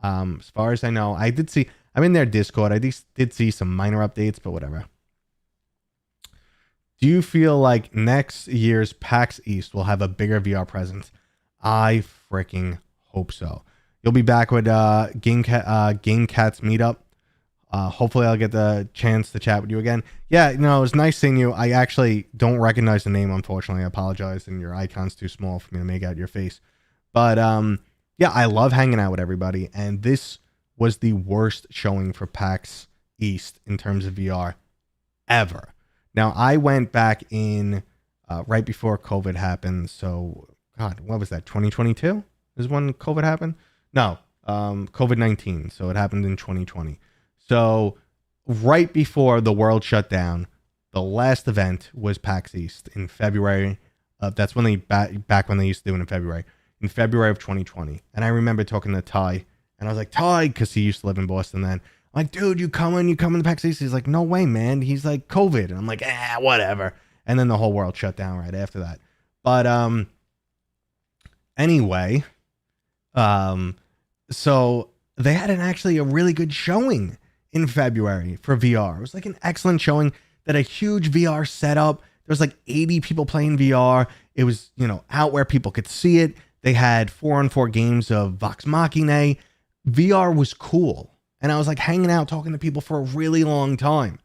As far as I know, I'm in their Discord. I did see some minor updates, but whatever. Do you feel like next year's PAX East will have a bigger VR presence? I freaking hope so. You'll be back with Game Cats meetup. Hopefully I'll get the chance to chat with you again. Yeah, it was nice seeing you. I actually don't recognize the name, unfortunately. I apologize, and your icon's too small for me to make out your face. But yeah, I love hanging out with everybody, and this was the worst showing for PAX East in terms of VR ever. Now, I went back in right before COVID happened. So, God, what was that? 2022 is when COVID happened? No, COVID-19. So it happened in 2020. So right before the world shut down, the last event was PAX East in February. That's when back when they used to do it in February of 2020. And I remember talking to Ty, and I was like, Ty, because he used to live in Boston then. I'm like, dude, you coming to PAX East? He's like, no way, man. He's like, COVID. And I'm like, whatever. And then the whole world shut down right after that. But anyway, so they had actually a really good showing in February for VR. It was like an excellent showing. That a huge VR setup. There was like 80 people playing VR. It was, out where people could see it. They had 4-on-4 games of Vox Machina. VR was cool. And I was like hanging out, talking to people for a really long time.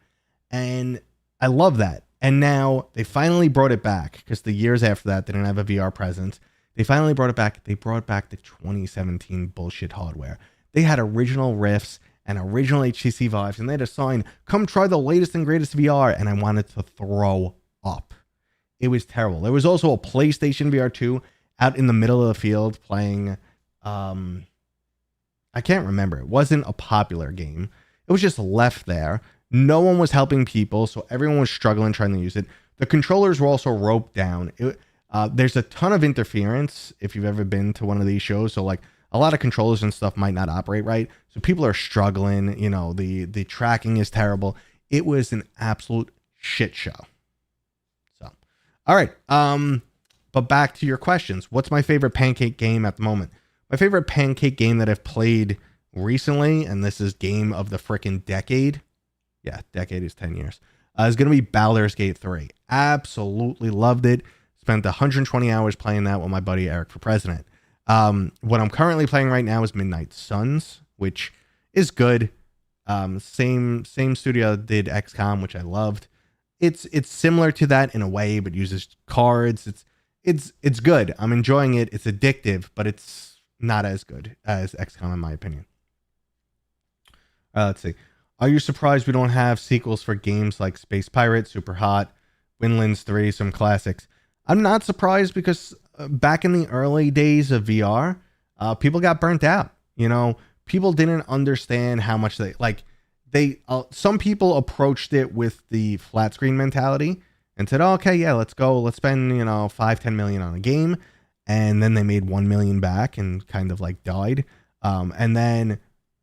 And I love that. And now they finally brought it back, because the years after that, they didn't have a VR presence. They finally brought it back. They brought back the 2017 bullshit hardware. They had original riffs and original HTC Vives, and they had a sign, come try the latest and greatest VR. And I wanted to throw up. It was terrible. There was also a PlayStation VR 2 out in the middle of the field playing, I can't remember. It wasn't a popular game. It was just left there. No one was helping people, so everyone was struggling trying to use it. The controllers were also roped down. There's a ton of interference if you've ever been to one of these shows. So like a lot of controllers and stuff might not operate right. So people are struggling. The tracking is terrible. It was an absolute shit show. So, all right. But back to your questions. What's my favorite pancake game at the moment? My favorite pancake game that I've played recently, and this is game of the freaking decade. Yeah, decade is 10 years. Is going to be Baldur's Gate 3. Absolutely loved it. Spent 120 hours playing that with my buddy Eric for president. What I'm currently playing right now is Midnight Suns, which is good. Same studio that did XCOM, which I loved. It's similar to that in a way, but uses cards. It's good. I'm enjoying it. It's addictive, but it's not as good as XCOM in my opinion. Let's see. Are you surprised we don't have sequels for games like Space Pirate, Super Hot, Windlands 3, some classics? I'm not surprised because back in the early days of VR, people got burnt out. You know, people didn't understand how much some people approached it with the flat screen mentality and said, oh, okay, yeah, let's go. Let's spend, $5-10 million on a game. And then they made 1 million back and kind of like died. And then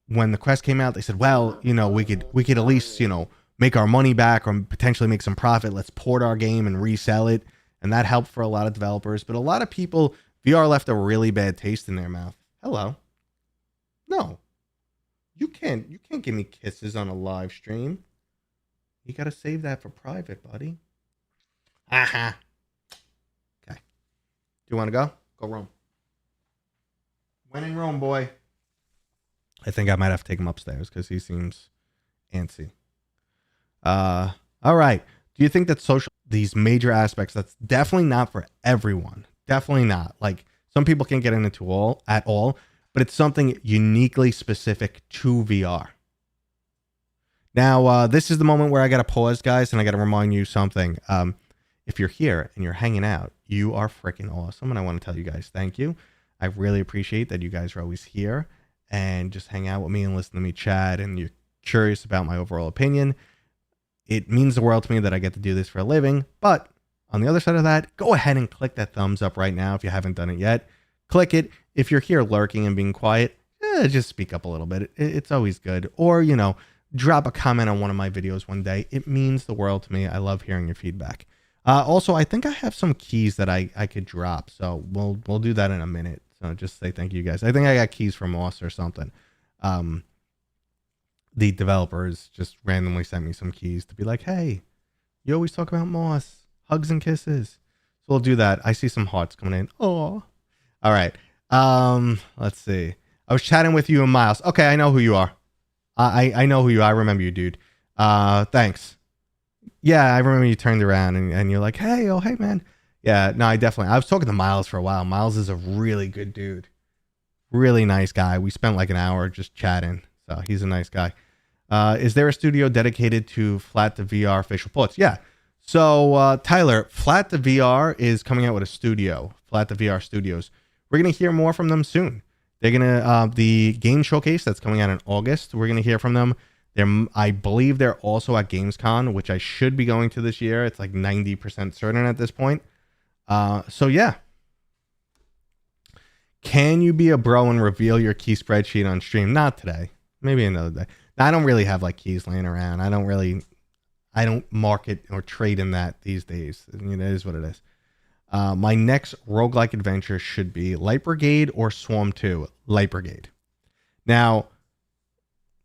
when the Quest came out, they said, well, we could at least, make our money back or potentially make some profit. Let's port our game and resell it. And that helped for a lot of developers. But a lot of people, VR left a really bad taste in their mouth. Hello. No. You can't give me kisses on a live stream. You got to save that for private, buddy. Aha. Okay. Do you want to go? Go Rome. When in Rome, boy. I think I might have to take him upstairs because he seems antsy. All right. Do you think that these major aspects, that's definitely not for everyone. Definitely not. Like some people can't get into at all, but it's something uniquely specific to VR. Now, this is the moment where I got to pause, guys, and I got to remind you something. If you're here and you're hanging out, you are freaking awesome. And I want to tell you guys, thank you. I really appreciate that you guys are always here and just hang out with me and listen to me chat. And you're curious about my overall opinion. It means the world to me that I get to do this for a living. But on the other side of that, go ahead and click that thumbs up right now if you haven't done it yet. Click it. If you're here lurking and being quiet, just speak up a little bit. It's always good. Or, drop a comment on one of my videos one day. It means the world to me. I love hearing your feedback. Also, I think I have some keys that I could drop. So we'll do that in a minute. So just say thank you, guys. I think I got keys from Moss or something. The developers just randomly sent me some keys to be like, hey, you always talk about Moss. Hugs and kisses. So we'll do that. I see some hearts coming in. Oh. All right. Let's see. I was chatting with you and Miles. Okay, I know who you are. I know who you are. I remember you, dude. Thanks. Yeah, I remember you turned around and you're like, hey, man. Yeah, no, I was talking to Miles for a while. Miles is a really good dude. Really nice guy. We spent like an hour just chatting. So he's a nice guy. Is there a studio dedicated to Flat to VR facial ports? Yeah. So, Tyler, Flat to VR is coming out with a studio, Flat to VR Studios. We're going to hear more from them soon. They're going to, the game showcase that's coming out in August, we're going to hear from them. I believe they're also at Gamescom, which I should be going to this year. It's like 90% certain at this point. So yeah. Can you be a bro and reveal your key spreadsheet on stream? Not today. Maybe another day. I don't really have like keys laying around. I don't market or trade in that these days. It is what it is. My next roguelike adventure should be Light Brigade or Swarm 2. Light Brigade. Now,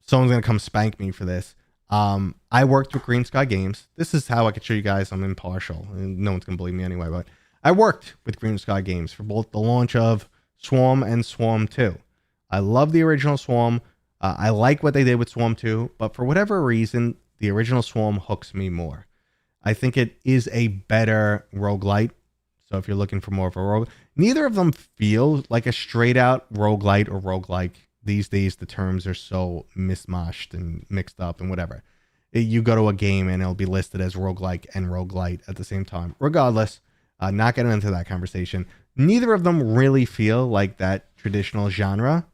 someone's going to come spank me for this. I worked with Green Sky Games. This is how I could show you guys I'm impartial. No one's going to believe me anyway, but I worked with Green Sky Games for both the launch of Swarm and Swarm 2. I love the original Swarm. I like what they did with Swarm 2, but for whatever reason, the original Swarm hooks me more. I think it is a better roguelite. So if you're looking for more of a rogue, neither of them feel like a straight out roguelite or roguelike. These days, the terms are so mismatched and mixed up and whatever. You go to a game and it'll be listed as roguelike and roguelite at the same time. Regardless, not getting into that conversation. Neither of them really feel like that traditional genre,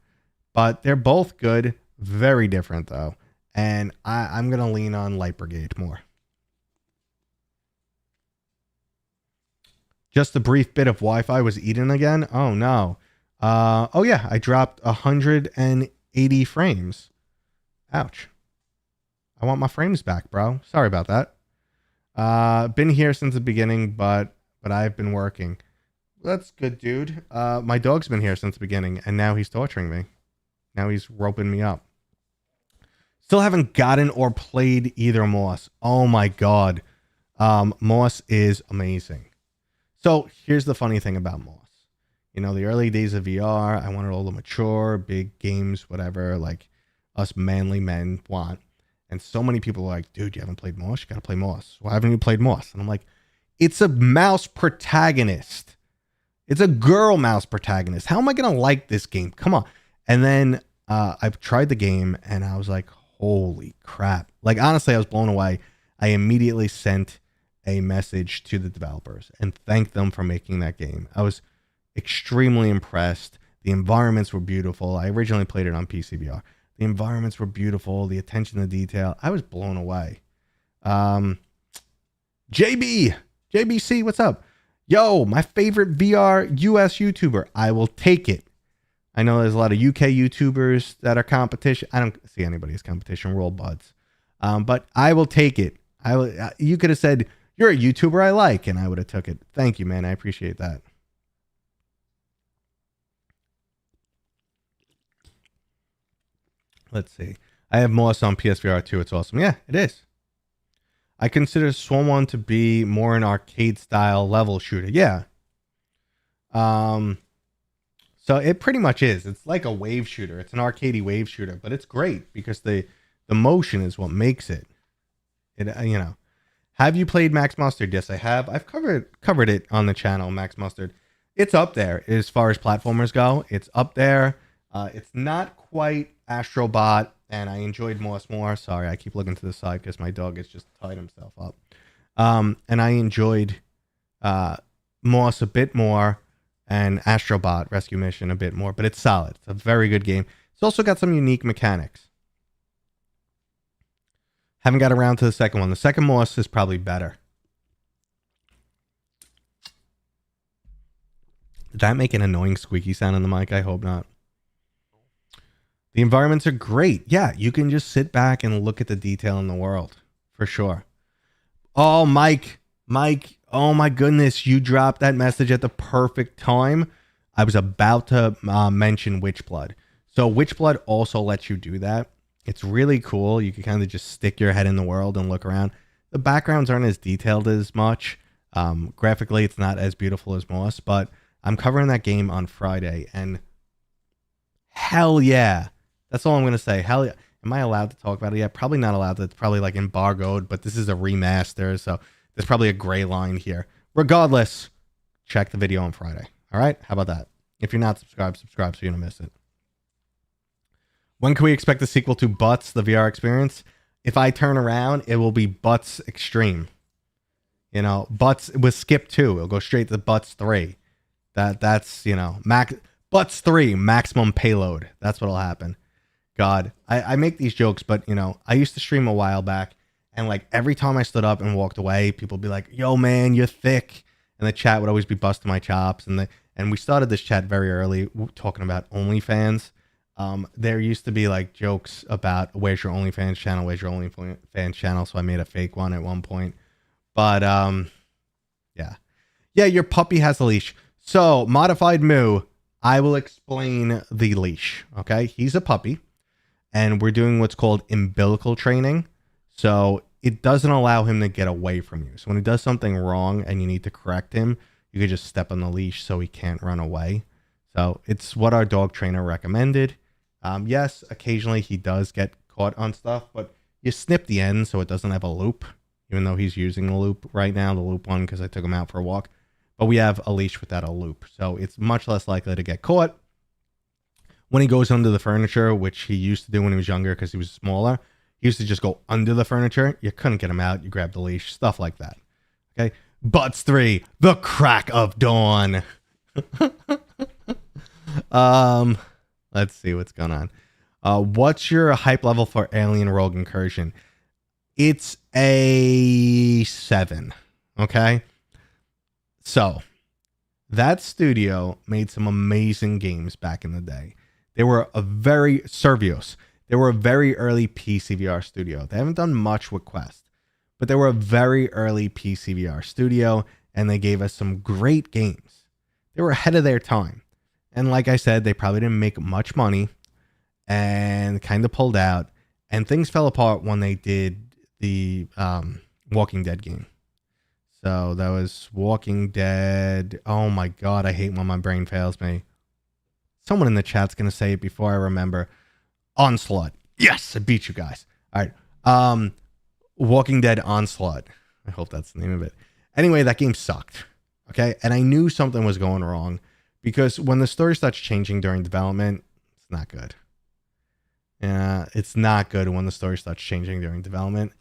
but they're both good. Very different though. And I'm going to lean on Light Brigade more. Just a brief bit of Wi-Fi was eaten again. Oh no. Oh yeah, I dropped 180 frames. Ouch. I want my frames back, bro. Sorry about that. Been here since the beginning, but I've been working. That's good, dude. My dog's been here since the beginning, and now he's torturing me. Now he's roping me up. Still haven't gotten or played either Moss. Oh my god. Moss is amazing. So here's the funny thing about Moss. You know, the early days of VR, I wanted all the mature, big games, whatever, like us manly men want. And so many people are like, dude, you haven't played Moss? You gotta play Moss. Why haven't you played Moss? And I'm like, it's a mouse protagonist. It's a girl mouse protagonist. How am I gonna like this game? Come on. And then I've tried the game and I was like, holy crap. Like, honestly, I was blown away. I immediately sent a message to the developers and thanked them for making that game. I was extremely impressed. The environments were beautiful. I originally played it on PC VR. The environments were beautiful. The attention to detail. I was blown away. JBC, what's up? Yo, my favorite VR US YouTuber. I will take it. I know there's a lot of UK YouTubers that are competition. I don't see anybody as competition. We're all buds. But I will take it. You could have said, you're a YouTuber I like, and I would have took it. Thank you, man. I appreciate that. Let's see. I have Moss on PSVR 2. It's awesome. Yeah, it is. I consider Swarm 1 to be more an arcade style level shooter. Yeah. So it pretty much is. It's like a wave shooter. It's an arcadey wave shooter, but it's great because the motion is what makes it. You know. Have you played Max Mustard? Yes, I have. I've covered it on the channel, Max Mustard. It's up there as far as platformers go. It's up there. It's not quite Astrobot, and I enjoyed Moss more. Sorry, I keep looking to the side because my dog has just tied himself up. And I enjoyed Moss a bit more and Astrobot Rescue Mission a bit more, but it's solid. It's a very good game. It's also got some unique mechanics. Haven't got around to the second one. The second Moss is probably better. Did that make an annoying squeaky sound on the mic? I hope not. The environments are great. Yeah, you can just sit back and look at the detail in the world. For sure. Oh, Mike, oh my goodness, you dropped that message at the perfect time. I was about to mention Witchblood. So Witchblood also lets you do that. It's really cool. You can kind of just stick your head in the world and look around. The backgrounds aren't as detailed as much. Graphically, it's not as beautiful as Moss, but I'm covering that game on Friday, and hell yeah. That's all I'm going to say. Hell yeah. Am I allowed to talk about it yet? Probably not allowed to. It's probably like embargoed, but this is a remaster, so there's probably a gray line here. Regardless, check the video on Friday. All right? How about that? If you're not subscribed, subscribe so you don't miss it. When can we expect the sequel to Butts, the VR experience? If I turn around, it will be Butts Extreme. You know, Butts with Skip 2. It'll go straight to Butts 3. That's, you know, Butts 3, maximum payload. That's what'll happen. God, I make these jokes, but, you know, I used to stream a while back, and, like, every time I stood up and walked away, people would be like, yo, man, you're thick. And the chat would always be busting my chops. And we started this chat very early talking about OnlyFans. There used to be, like, jokes about, where's your OnlyFans channel? Where's your OnlyFans channel? So I made a fake one at one point. But, yeah. Yeah, your puppy has a leash. So, Modified Moo, I will explain the leash, okay? He's a puppy, and we're doing what's called umbilical training. So it doesn't allow him to get away from you. So when he does something wrong and you need to correct him, you could just step on the leash so he can't run away. So it's what our dog trainer recommended. Yes, occasionally he does get caught on stuff, but you snip the end so it doesn't have a loop, even though he's using the loop right now, the loop one, because I took him out for a walk. But we have a leash without a loop, so it's much less likely to get caught. When he goes under the furniture, which he used to do when he was younger because he was smaller, he used to just go under the furniture. You couldn't get him out. You grab the leash, stuff like that. Okay. Butts 3, the crack of dawn. Let's see what's going on. What's your hype level for Alien Rogue Incursion? It's a 7. Okay. So that studio made some amazing games back in the day. They were a very Servios. They were a very early PCVR studio. They haven't done much with Quest, but they were a very early PCVR studio, and they gave us some great games. They were ahead of their time. And like I said, they probably didn't make much money and kind of pulled out. And things fell apart when they did the Walking Dead game. So that was Walking Dead. Oh my God, I hate when my brain fails me. Someone in the chat's going to say it before I remember. Onslaught. Yes, I beat you guys. All right. Walking Dead Onslaught. I hope that's the name of it. Anyway, that game sucked. Okay. And I knew something was going wrong because when the story starts changing during development, it's not good. Yeah, it's not good when the story starts changing during development.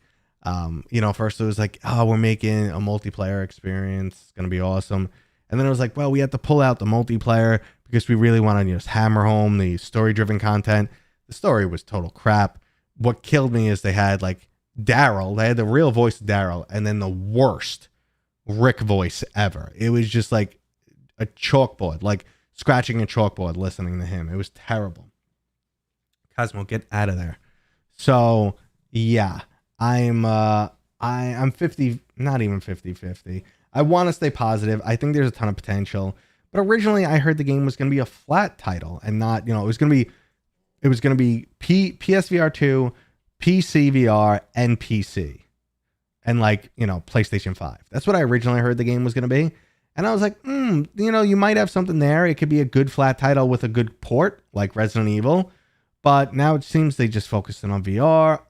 First it was like, oh, we're making a multiplayer experience. It's going to be awesome. And then it was like, well, we have to pull out the multiplayer because we really want to just hammer home the story-driven content. The story was total crap. What killed me is they had like Daryl. They had the real voice of Daryl and then the worst Rick voice ever. It was just like a chalkboard, like scratching a chalkboard listening to him. It was terrible. Cosmo, get out of there. So, yeah, I'm 50, not even 50-50. I want to stay positive. I think there's a ton of potential. But originally I heard the game was going to be a flat title and not, it was going to be PSVR 2, PC VR, and PC. And PlayStation 5. That's what I originally heard the game was going to be. And I was like, you might have something there. It could be a good flat title with a good port like Resident Evil. But now it seems they just focused on VR.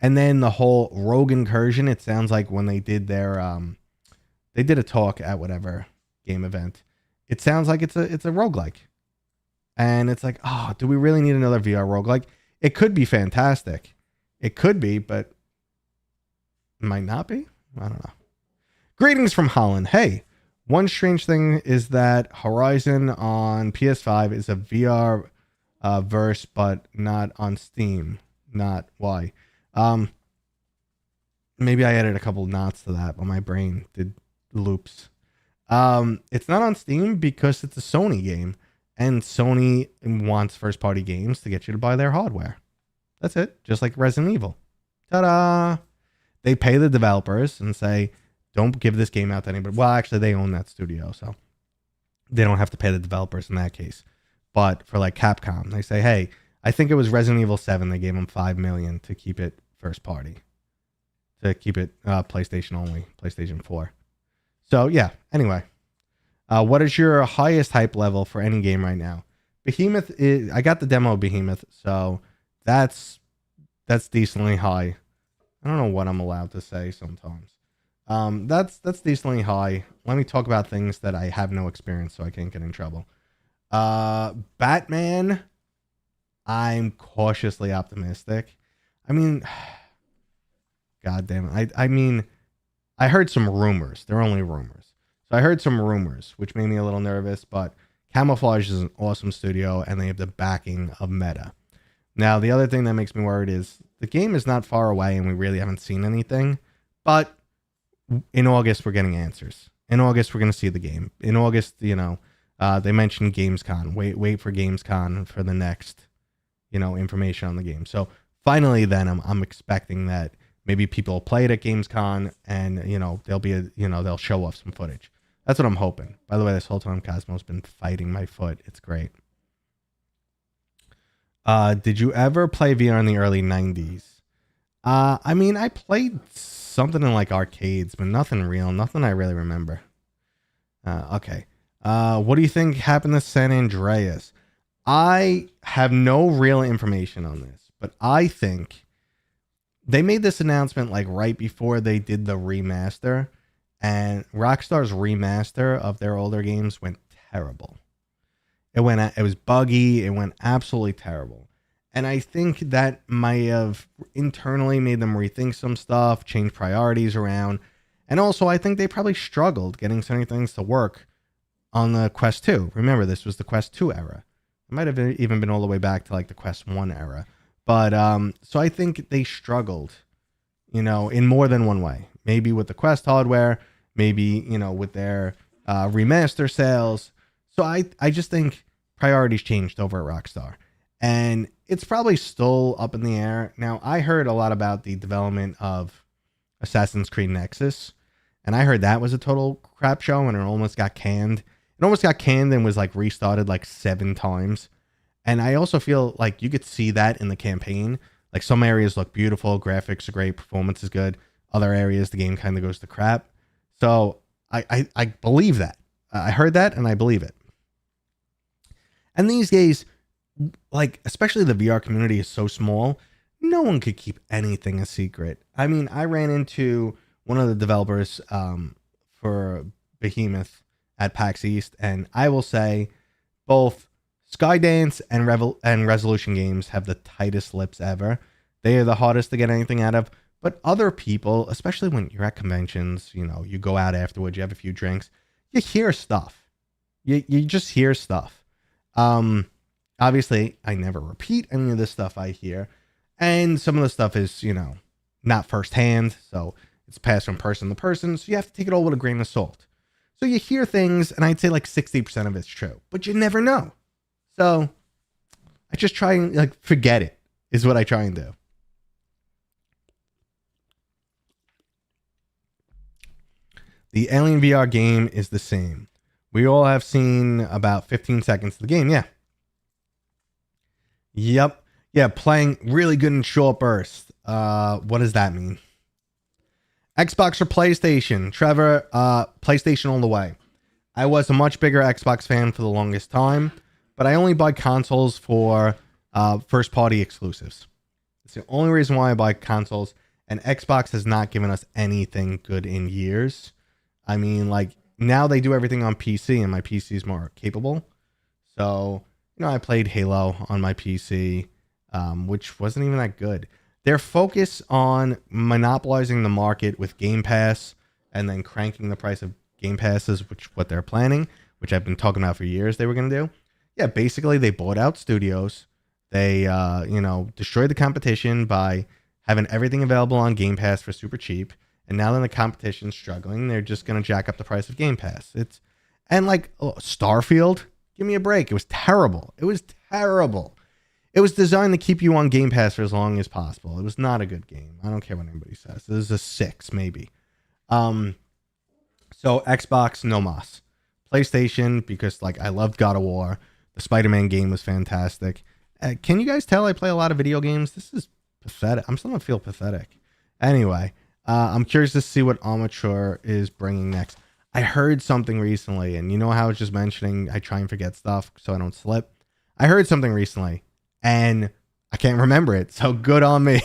And then the whole rogue incursion, it sounds like when they did their they did a talk at whatever game event. It sounds like it's a roguelike. And it's like, oh, do we really need another VR roguelike? It could be fantastic. It could be, but it might not be. I don't know. Greetings from Holland. Hey, one strange thing is that Horizon on PS5 is a VR verse, but not on Steam. Not why. Maybe I added a couple knots to that, but my brain did loops. It's not on Steam because it's a Sony game, and Sony wants first-party games to get you to buy their hardware. That's it. Just like Resident Evil. Ta-da! They pay the developers and say, don't give this game out to anybody. Well, actually, they own that studio, so they don't have to pay the developers in that case. But for like Capcom, they say, hey, I think it was Resident Evil 7. They gave them $5 million to keep it first party, to keep it PlayStation only, PlayStation 4. So yeah. Anyway, what is your highest hype level for any game right now? Behemoth is. I got the demo of Behemoth, so that's decently high. I don't know what I'm allowed to say sometimes. That's decently high. Let me talk about things that I have no experience, so I can't get in trouble. Batman, I'm cautiously optimistic. I mean, God damn it. I mean, I heard some rumors. They're only rumors. So I heard some rumors, which made me a little nervous, but Camouflage is an awesome studio, and they have the backing of Meta. Now, the other thing that makes me worried is the game is not far away, and we really haven't seen anything. But in August, we're getting answers. In August, we're going to see the game. In August, they mentioned Gamescom. Wait for Gamescom for the next, information on the game. So finally, then I'm expecting that maybe people will play it at Gamescom, and there'll be they'll show off some footage. That's what I'm hoping. By the way, this whole time Cosmo's been fighting my foot. It's great. Did you ever play VR in the early 90s? I mean, I played something in like arcades, but nothing real, nothing I really remember. Okay. What do you think happened to San Andreas? I have no real information on this, but I think they made this announcement like right before they did the remaster, and Rockstar's remaster of their older games went terrible. It was buggy. It went absolutely terrible. And I think that might have internally made them rethink some stuff, change priorities around. And also, I think they probably struggled getting so many things to work on the Quest 2. Remember, this was the Quest 2 era. It might have even been all the way back to like the Quest 1 era. But so I think they struggled, in more than one way. Maybe with the Quest hardware, maybe, with their remaster sales. So I just think priorities changed over at Rockstar. And it's probably still up in the air. Now, I heard a lot about the development of Assassin's Creed Nexus. And I heard that was a total crap show and it almost got canned. It almost got canned and was like restarted like 7 times. And I also feel like you could see that in the campaign. Like some areas look beautiful, graphics are great, performance is good. Other areas, the game kind of goes to crap. So I believe that. I heard that and I believe it. And these days, like especially the VR community is so small, no one could keep anything a secret. I mean, I ran into one of the developers for Behemoth at PAX East, and I will say both Skydance and Resolution Games have the tightest lips ever. They are the hardest to get anything out of. But other people, especially when you're at conventions, you know, you go out afterwards, you have a few drinks, you hear stuff. You just hear stuff. Obviously, I never repeat any of the stuff I hear. And some of the stuff is, you know, not firsthand. So it's passed from person to person. So you have to take it all with a grain of salt. So you hear things, and I'd say like 60% of it's true. But you never know. So I just try and like forget it is what I try and do. The Alien VR game is the same. We all have seen about 15 seconds of the game. Yeah. Yep. Yeah, playing really good in short bursts. What does that mean? Xbox or PlayStation? Trevor, PlayStation all the way. I was a much bigger Xbox fan for the longest time, but I only buy consoles for first-party exclusives. It's the only reason why I buy consoles, and Xbox has not given us anything good in years. I mean, like, now they do everything on PC, and my PC is more capable. So, you know, I played Halo on my PC, which wasn't even that good. Their focus on monopolizing the market with Game Pass and then cranking the price of Game Passes, which what they're planning, which I've been talking about for years they were going to do. Yeah, basically they bought out studios. They, you know, destroyed the competition by having everything available on Game Pass for super cheap. And now that the competition's struggling, they're just going to jack up the price of Game Pass. And like Starfield, give me a break. It was terrible. It was terrible. It was designed to keep you on Game Pass for as long as possible. It was not a good game. I don't care what anybody says. This is a 6, maybe. So Xbox, no mas. PlayStation, because like I loved God of War. The Spider-Man game was fantastic. Can you guys tell I play a lot of video games? This is pathetic. I'm starting to feel pathetic. Anyway, I'm curious to see what Armature is bringing next. I heard something recently, and you know how I was just mentioning I try and forget stuff so I don't slip. I heard something recently, and I can't remember it, so good on me.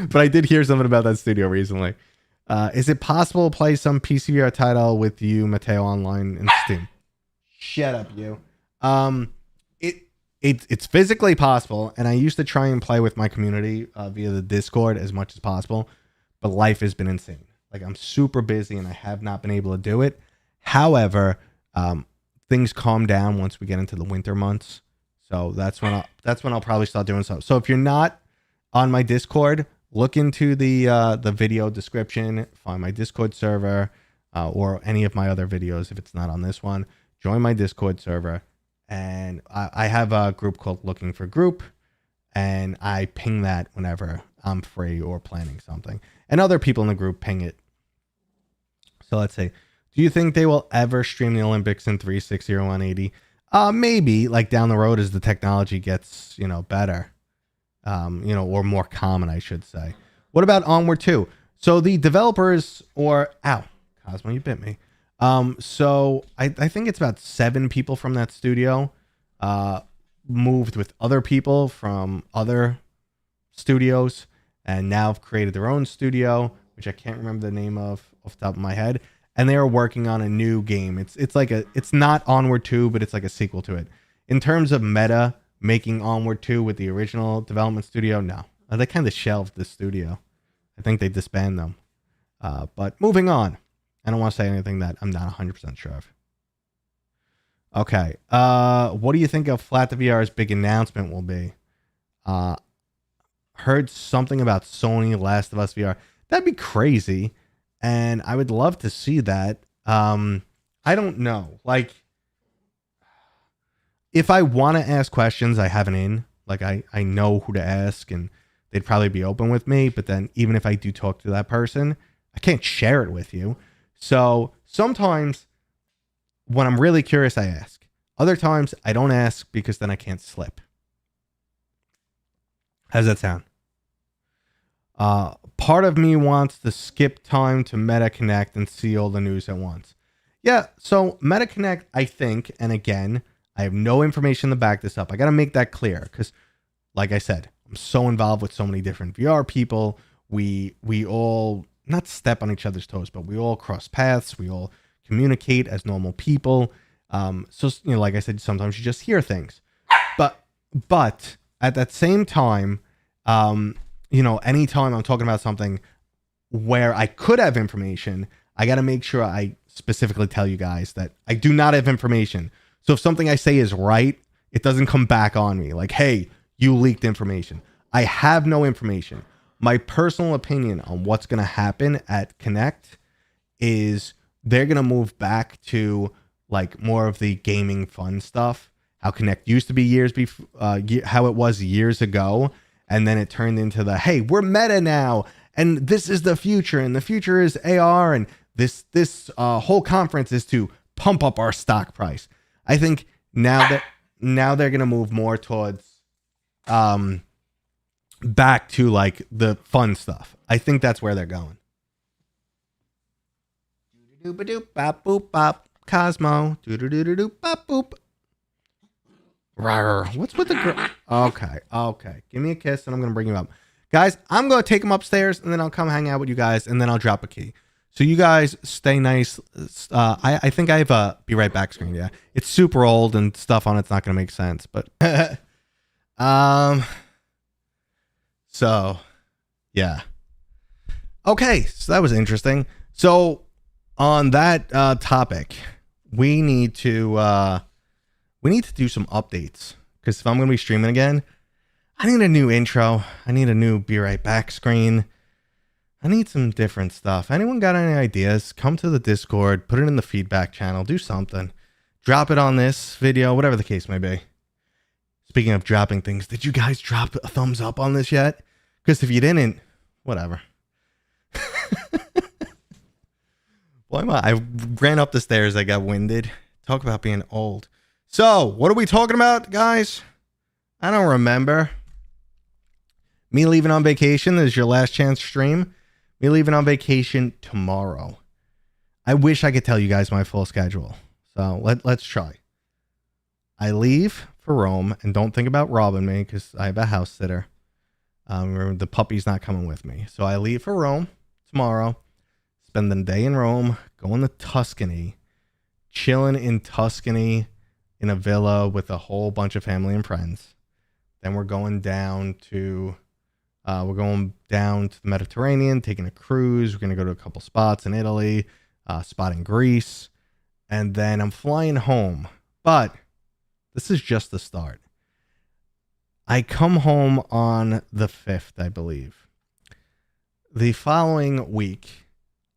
But I did hear something about that studio recently. Is it possible to play some PCVR title with you, Mateo, online in Steam? Shut up, you. It's physically possible, and I used to try and play with my community via the Discord as much as possible, but life has been insane. Like, I'm super busy, and I have not been able to do it. However, things calm down once we get into the winter months, so that's when I'll probably start doing something. So if you're not on my Discord, look into the video description, find my Discord server, or any of my other videos if it's not on this one. Join my Discord server. And I have a group called Looking for Group, and I ping that whenever I'm free or planning something. And other people in the group ping it. So let's see. Do you think they will ever stream the Olympics in 360 or 180? Maybe, like down the road as the technology gets, you know, better. Or more common, I should say. What about Onward 2? So the developers Cosmo, you bit me. So I think it's about 7 people from that studio moved with other people from other studios and now have created their own studio, which I can't remember the name of off the top of my head. And they are working on a new game. It's not Onward 2, but it's like a sequel to it. In terms of meta making Onward 2 with the original development studio, no. They kind of shelved the studio. I think they disbanded them. But moving on. I don't want to say anything that I'm not 100% sure of. Okay. What do you think of Flat to VR's big announcement will be? Heard something about Sony Last of Us VR. That'd be crazy. And I would love to see that. I don't know. Like, if I want to ask questions, I have an in. Like, I know who to ask, and they'd probably be open with me. But then even if I do talk to that person, I can't share it with you. So sometimes when I'm really curious, I ask. Other times I don't ask because then I can't slip. How's that sound? Part of me wants to skip time to MetaConnect and see all the news at once. Yeah, so MetaConnect, I think, and again, I have no information to back this up. I got to make that clear because, like I said, I'm so involved with so many different VR people. We all not step on each other's toes, but we all cross paths. We all communicate as normal people. So, you know, like I said, sometimes you just hear things. But at that same time, you know, anytime I'm talking about something where I could have information, I got to make sure I specifically tell you guys that I do not have information. So if something I say is right, it doesn't come back on me like, hey, you leaked information. I have no information. My personal opinion on what's going to happen at Connect is they're going to move back to like more of the gaming fun stuff. How Connect used to be years before, how it was years ago. And then it turned into the, hey, we're meta now. And this is the future. And the future is AR. And this whole conference is to pump up our stock price. I think now they're going to move more towards back to like the fun stuff. I think that's where they're going. Cosmo. What's with the girl? Okay. Give me a kiss and I'm going to bring you up. Guys, I'm going to take him upstairs and then I'll come hang out with you guys and then I'll drop a key. So you guys stay nice. I think I have a be right back screen. Yeah, it's super old and stuff on it's not going to make sense. But so yeah. Okay, so that was interesting. So on that topic, we need to do some updates because if I'm going to be streaming again, I need a new intro. I need a new be right back screen. I need some different stuff. Anyone got any ideas? Come to the Discord, put it in the feedback channel, do something. Drop it on this video, whatever the case may be. Speaking of dropping things, did you guys drop a thumbs up on this yet? Because if you didn't, whatever. Why am I ran up the stairs, I got winded. Talk about being old. So, what are we talking about, guys? I don't remember. Me leaving on vacation. This is your last chance stream. Me leaving on vacation tomorrow. I wish I could tell you guys my full schedule. So let's try. I leave for Rome and don't think about robbing me because I have a house sitter. The puppy's not coming with me. So I leave for Rome tomorrow. Spend the day in Rome. Going to Tuscany. Chilling in Tuscany in a villa with a whole bunch of family and friends. Then we're going down to the Mediterranean, taking a cruise. We're going to go to a couple spots in Italy, spot in Greece, and then I'm flying home. But this is just the start. I come home on the 5th, I believe. The following week,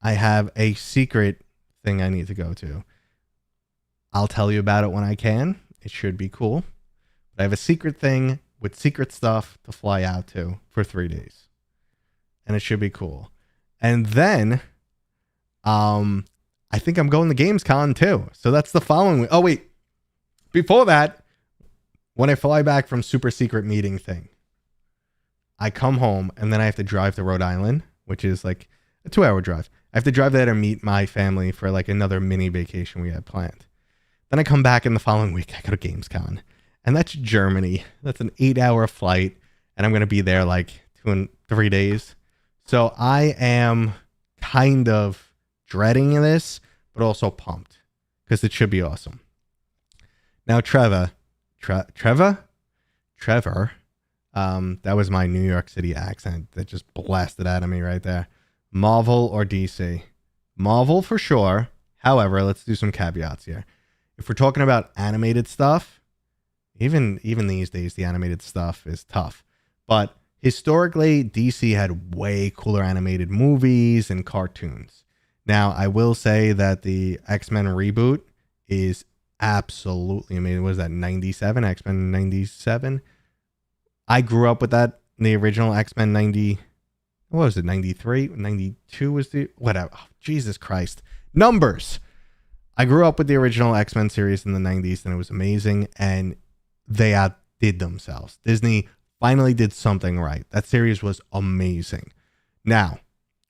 I have a secret thing I need to go to. I'll tell you about it when I can. It should be cool. But I have a secret thing with secret stuff to fly out to for 3 days. And it should be cool. And then I think I'm going to Gamescom too. So that's the following week. Oh wait. Before that, when I fly back from super secret meeting thing, I come home and then I have to drive to Rhode Island, which is like a 2-hour drive. I have to drive there to meet my family for like another mini vacation we had planned. Then I come back in the following week. I go to Gamescom. And that's Germany. That's an 8-hour flight. And I'm going to be there like 2 and 3 days. So I am kind of dreading this, but also pumped because it should be awesome. Now, Trevor, that was my New York City accent that just blasted out of me right there. Marvel or DC? Marvel for sure. However, let's do some caveats here. If we're talking about animated stuff, even these days, the animated stuff is tough. But historically, DC had way cooler animated movies and cartoons. Now, I will say that the X-Men reboot is absolutely amazing. What is that, 97? X-Men 97? I grew up with that. The original X-Men 90... What was it, 93? 92 was the... Whatever. Oh, Jesus Christ. Numbers! I grew up with the original X-Men series in the 90s, and it was amazing, and they outdid themselves. Disney finally did something right. That series was amazing. Now,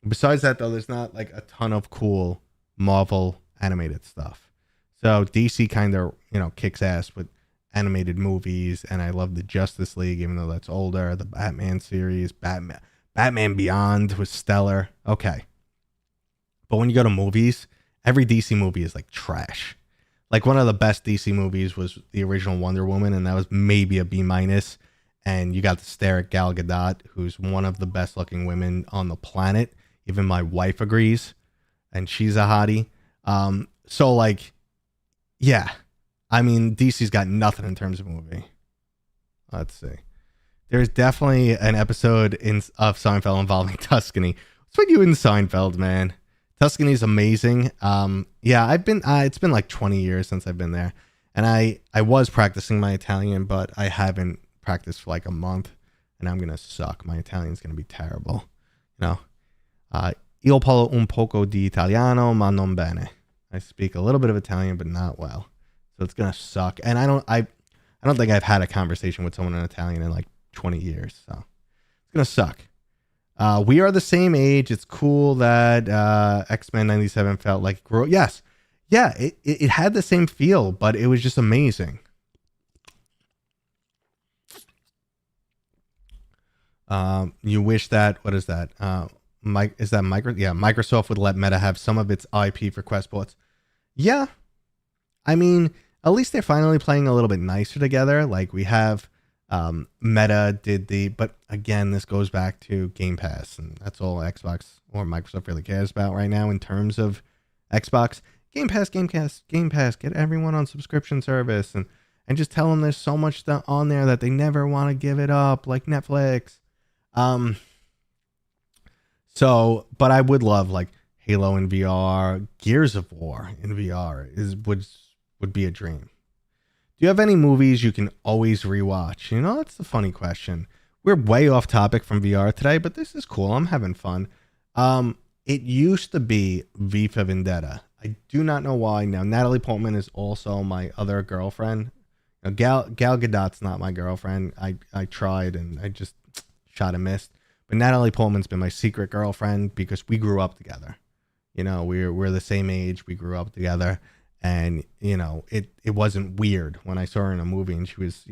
besides that, though, there's not like a ton of cool Marvel animated stuff. So DC kind of, kicks ass with animated movies, and I love the Justice League, even though that's older. The Batman series, Batman Beyond was stellar. Okay. But when you go to movies, every DC movie is like trash. Like one of the best DC movies was the original Wonder Woman, and that was maybe a B-. And you got to stare at Gal Gadot, who's one of the best looking women on the planet. Even my wife agrees, and she's a hottie. So like, yeah, I mean, DC's got nothing in terms of movie. Let's see. There's definitely an episode of Seinfeld involving Tuscany. What's with you in Seinfeld, man? Tuscany's amazing. Yeah, I've been. It's been like 20 years since I've been there, and I was practicing my Italian, but I haven't practiced for like a month, and I'm gonna suck. My Italian's gonna be terrible. Io parlo un poco di italiano, ma non bene. I speak a little bit of Italian, but not well, so it's gonna suck. And I don't think I've had a conversation with someone in Italian in like 20 years, so it's gonna suck. We are the same age. It's cool that X-Men 97 felt like yes, yeah, it had the same feel, but it was just amazing. You wish that, what is that? Is that Microsoft would let Meta have some of its IP for Quest ports. Yeah, I mean, at least they're finally playing a little bit nicer together. Like we have. Meta did but again, this goes back to Game Pass, and that's all Xbox or Microsoft really cares about right now in terms of Xbox. Game Pass, get everyone on subscription service, and just tell them there's so much stuff on there that they never want to give it up, like Netflix. But I would love like Halo in VR, Gears of War in VR would be a dream. Do you have any movies you can always rewatch? That's the funny question. We're way off topic from VR today, but this is cool. I'm having fun. It used to be V for Vendetta. I do not know why. Now, Natalie Portman is also my other girlfriend. Gal Gadot's not my girlfriend. I tried, and I just shot and missed. But Natalie Portman's been my secret girlfriend because we grew up together. We're the same age. We grew up together. And, it wasn't weird when I saw her in a movie and she was,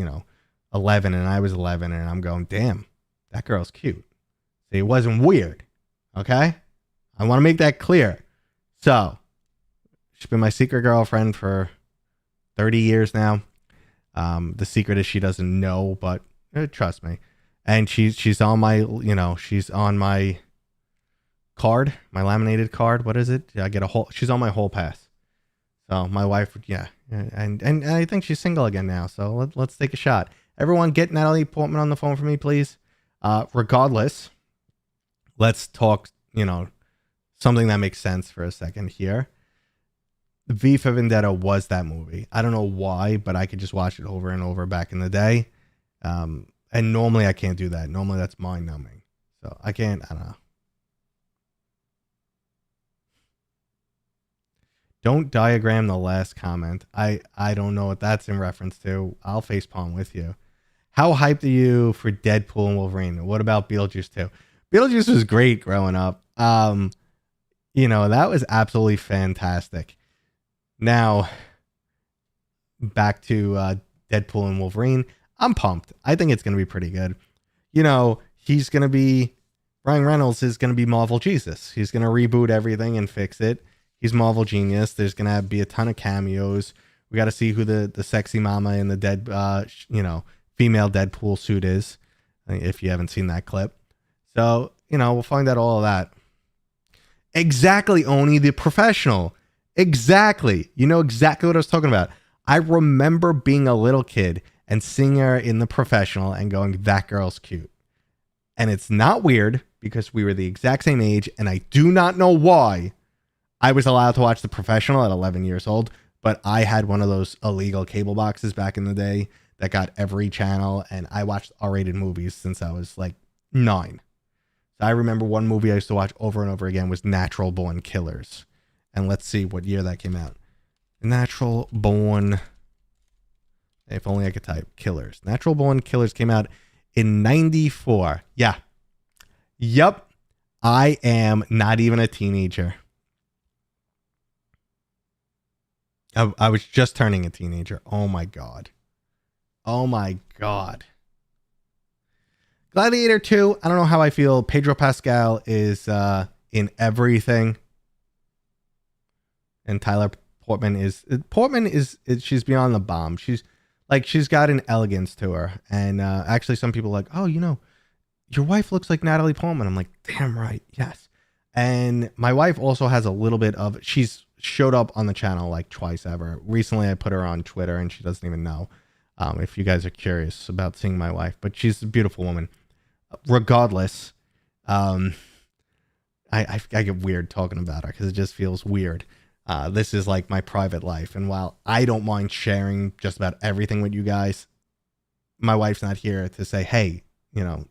11 and I was 11, and I'm going, damn, that girl's cute. So it wasn't weird. Okay. I want to make that clear. So she's been my secret girlfriend for 30 years now. The secret is she doesn't know, but trust me. And she's on my, she's on my card, my laminated card. What is it? She's on my whole pass. So my wife, yeah, and I think she's single again now. So let's take a shot. Everyone, get Natalie Portman on the phone for me, please. Regardless, let's talk. Something that makes sense for a second here. V for Vendetta was that movie. I don't know why, but I could just watch it over and over back in the day. And normally I can't do that. Normally that's mind numbing. So I don't know. Don't diagram the last comment. I don't know what that's in reference to. I'll facepalm with you. How hyped are you for Deadpool and Wolverine? What about Beetlejuice 2? Beetlejuice was great growing up. That was absolutely fantastic. Now, back to Deadpool and Wolverine. I'm pumped. I think it's going to be pretty good. He's going to be... Ryan Reynolds is going to be Marvel Jesus. He's going to reboot everything and fix it. He's Marvel genius. There's going to be a ton of cameos. We got to see who the sexy mama in the female Deadpool suit is, if you haven't seen that clip. So, we'll find out all of that. Exactly, Oni, the professional. Exactly. You know exactly what I was talking about. I remember being a little kid and seeing her in The Professional and going, that girl's cute. And it's not weird because we were the exact same age, and I do not know why I was allowed to watch The Professional at 11 years old, but I had one of those illegal cable boxes back in the day that got every channel, and I watched R-rated movies since I was like 9. So I remember one movie I used to watch over and over again was Natural Born Killers. And let's see what year that came out. Natural Born. If only I could type Killers. Natural Born Killers came out in 94. Yeah. Yep. I am not even a teenager. I was just turning a teenager. Oh my God. Oh my God. Gladiator 2, I don't know how I feel. Pedro Pascal is in everything. And Tyler Portman is she's beyond the bomb. She's got an elegance to her. And actually some people are like, oh, your wife looks like Natalie Portman. I'm like, damn right. Yes. And my wife also has a little bit of, she's showed up on the channel like twice ever. Recently I put her on Twitter and she doesn't even know. If you guys are curious about seeing my wife, but she's a beautiful woman. Regardless, I get weird talking about her because it just feels weird. This is like my private life. And while I don't mind sharing just about everything with you guys, my wife's not here to say, hey,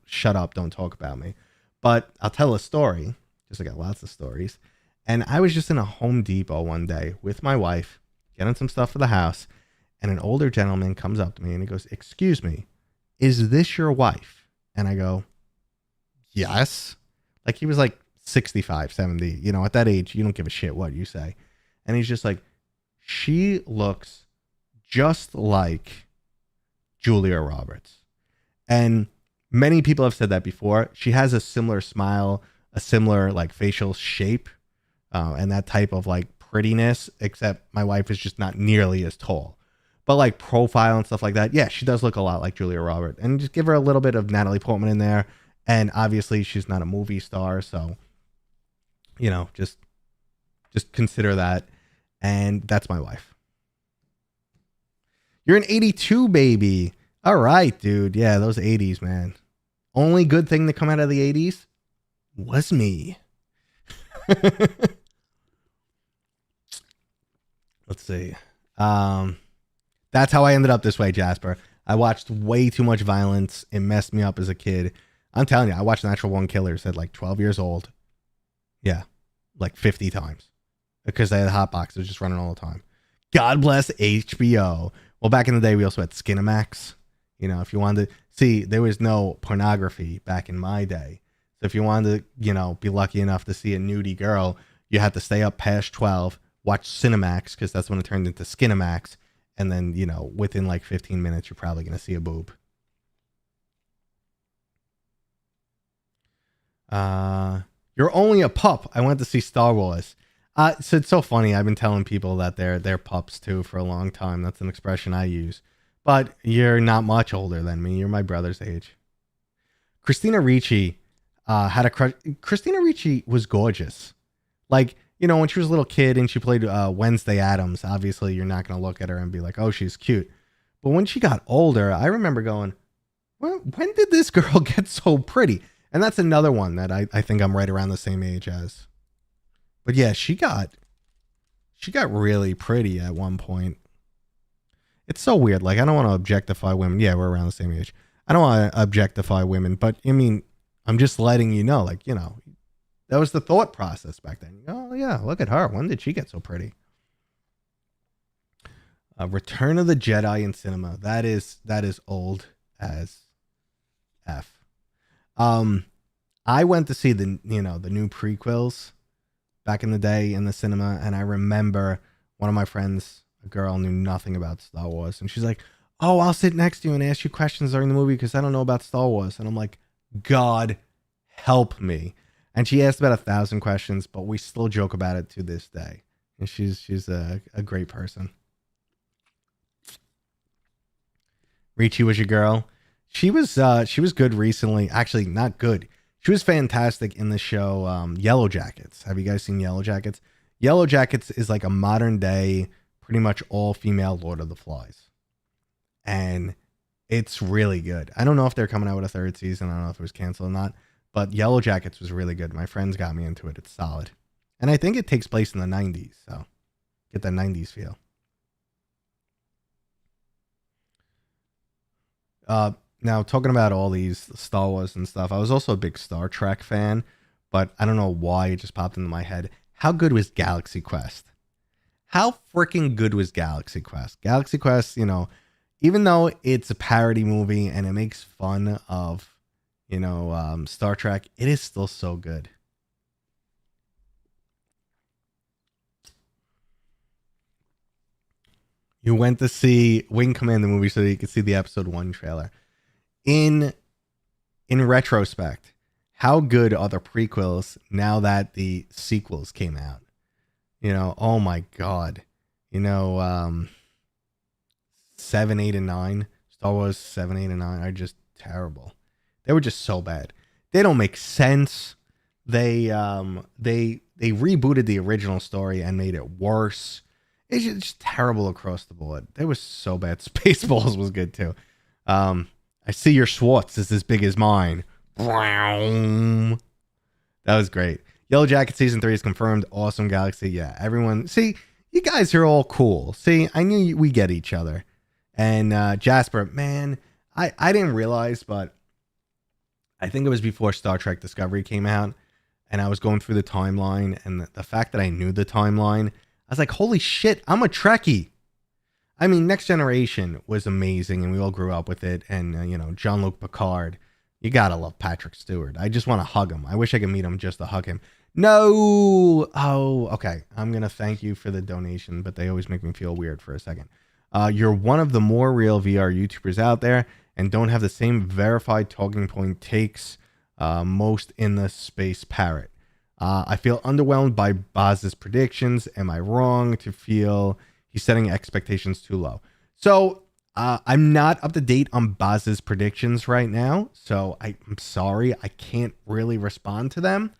shut up, don't talk about me. But I'll tell a story. Just I got lots of stories. And I was just in a Home Depot one day with my wife, getting some stuff for the house. And an older gentleman comes up to me and he goes, excuse me, is this your wife? And I go, yes. Like he was like 65, 70. At that age, you don't give a shit what you say. And he's just like, she looks just like Julia Roberts. And many people have said that before. She has a similar smile, a similar like facial shape, and that type of like prettiness, except my wife is just not nearly as tall. But like profile and stuff like that, yeah, she does look a lot like Julia Roberts. And just give her a little bit of Natalie Portman in there. And obviously she's not a movie star, so just consider that. And that's my wife. You're an 82 baby. All right, dude. Yeah, those 80s, man. Only good thing to come out of the 80s was me. Let's see. That's how I ended up this way, Jasper. I watched way too much violence. It messed me up as a kid. I'm telling you, I watched Natural Born Killers at like 12 years old. Yeah, like 50 times. Because I had a hot box. It was just running all the time. God bless HBO. Well, back in the day, we also had Skinamax. If you wanted to see, there was no pornography back in my day. So if you wanted to, be lucky enough to see a nudie girl, you had to stay up past 12, watch Cinemax, because that's when it turned into Skinamax. And then, within like 15 minutes, you're probably going to see a boob. You're only a pup. I went to see Star Wars. So it's so funny. I've been telling people that they're pups too for a long time. That's an expression I use. But you're not much older than me. You're my brother's age. Christina Ricci had a crush. Christina Ricci was gorgeous. Like, when she was a little kid and she played Wednesday Addams, obviously you're not going to look at her and be like, oh, she's cute. But when she got older, I remember going, well, when did this girl get so pretty? And that's another one that I think I'm right around the same age as. But yeah, she got really pretty at one point. It's so weird. Like, I don't want to objectify women. Yeah, we're around the same age. I don't want to objectify women, but I mean, I'm just letting you know, like, that was the thought process back then. Oh yeah, look at her. When did she get so pretty? Return of the Jedi in cinema. That is old as F. I went to see the new prequels back in the day in the cinema, and I remember one of my friends, a girl, knew nothing about Star Wars, and she's like, oh, I'll sit next to you and ask you questions during the movie because I don't know about Star Wars. And I'm like, God help me. And she asked about 1,000 questions, but we still joke about it to this day. And she's a great person. Ricci was your girl. She was good recently. Actually, not good. She was fantastic in the show Yellow Jackets. Have you guys seen Yellow Jackets? Yellow Jackets is like a modern day, pretty much all female Lord of the Flies. And it's really good. I don't know if they're coming out with a third season. I don't know if it was canceled or not. But Yellow Jackets was really good. My friends got me into it. It's solid. And I think it takes place in the 90s. So get that 90s feel. Now, talking about all these Star Wars and stuff, I was also a big Star Trek fan. But I don't know why it just popped into my head. How good was Galaxy Quest? How freaking good was Galaxy Quest? Galaxy Quest, you know, even though it's a parody movie and it makes fun of, you know, Star Trek, it is still so good. You went to see Wing Command the movie so that you could see the episode 1 trailer. In retrospect, how good are the prequels now that the sequels came out? You know, oh my god. You know, 7, 8, and 9. Star Wars 7, 8, and 9 are just terrible. They were just so bad. They don't make sense. They rebooted the original story and made it worse. It's just terrible across the board. They were so bad. Spaceballs was good too. I see your Schwartz is as big as mine. That was great. Yellow Jacket Season 3 is confirmed. Awesome Galaxy. Yeah, everyone. See, you guys are all cool. See, I knew we get each other. And Jasper, man, I didn't realize, but I think it was before Star Trek Discovery came out. And I was going through the timeline. And the fact that I knew the timeline, I was like, holy shit, I'm a Trekkie. I mean, Next Generation was amazing. And we all grew up with it. And, you know, Jean-Luc Picard. You gotta love Patrick Stewart. I just want to hug him. I wish I could meet him just to hug him. No. Oh, okay. I'm going to thank you for the donation, but they always make me feel weird for a second. You're one of the more real VR YouTubers out there and don't have the same verified talking point takes most in the space parrot. I feel underwhelmed by Baz's predictions. Am I wrong to feel he's setting expectations too low? So I'm not up to date on Baz's predictions right now. So I'm sorry. I can't really respond to them.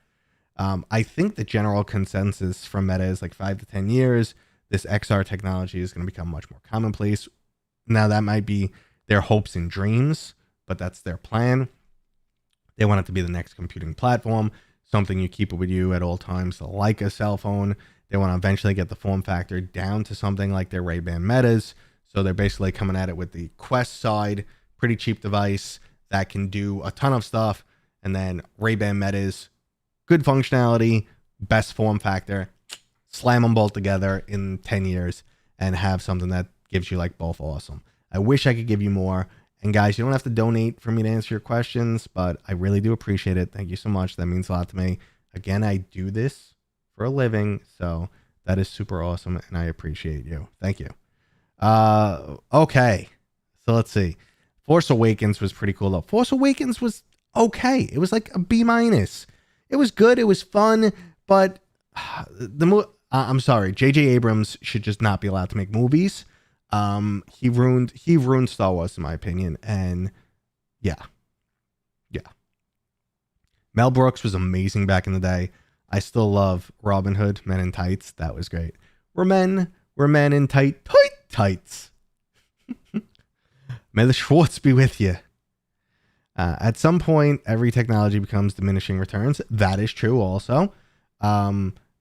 I think the general consensus from Meta is like 5 to 10 years, this XR technology is going to become much more commonplace. Now, that might be their hopes and dreams, but that's their plan. They want it to be the next computing platform, something you keep with you at all times, like a cell phone. They want to eventually get the form factor down to something like their Ray-Ban Metas. So they're basically coming at it with the Quest side, pretty cheap device that can do a ton of stuff. And then Ray-Ban Metas, good functionality, best form factor, slam them both together in 10 years and have something that gives you like both awesome. I wish I could give you more. And guys, you don't have to donate for me to answer your questions, but I really do appreciate it. Thank you so much. That means a lot to me. Again, I do this for a living, so that is super awesome, and I appreciate you. Thank you. Okay, so let's see. Force Awakens was pretty cool, though. Force Awakens was okay. It was like a B-. It was good. It was fun, but I'm sorry. J.J. Abrams should just not be allowed to make movies. He ruined Star Wars, in my opinion. And yeah. Mel Brooks was amazing back in the day. I still love Robin Hood, Men in Tights. That was great. We're men in tights. May the Schwartz be with you. At some point, every technology becomes diminishing returns. That is true also.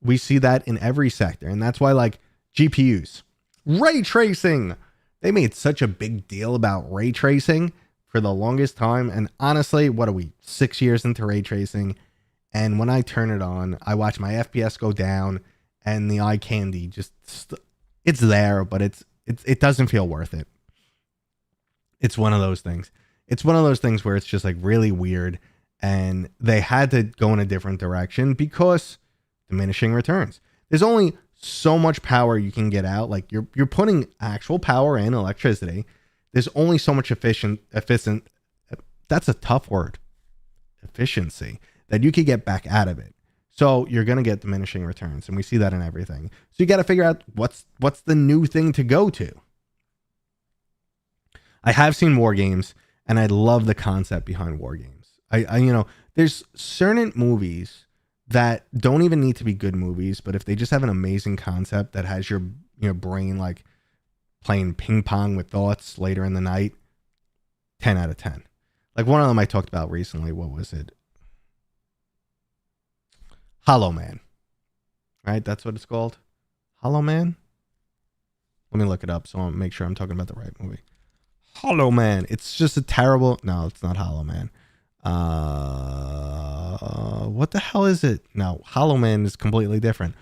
We see that in every sector. And that's why, like, GPUs, ray tracing, they made such a big deal about ray tracing for the longest time. And honestly, what are we, 6 years into ray tracing? And when I turn it on, I watch my FPS go down and the eye candy just, it's there, but it doesn't feel worth it. It's one of those things. It's one of those things where it's just like really weird, and they had to go in a different direction because diminishing returns. There's only so much power you can get out. Like you're putting actual power in, electricity. There's only so much efficient. That's a tough word. Efficiency that you could get back out of it. So you're going to get diminishing returns, and we see that in everything. So you got to figure out what's the new thing to go to. I have seen war games, and I love the concept behind war games. I there's certain movies that don't even need to be good movies, but if they just have an amazing concept that has your brain like playing ping pong with thoughts later in the night, 10 out of 10. Like one of them I talked about recently. What was it? Hollow Man. Right? That's what it's called. Hollow Man? Let me look it up so I'll make sure I'm talking about the right movie. Hollow Man. It's just a terrible... No, it's not Hollow Man. What the hell is it? No, Hollow Man is completely different.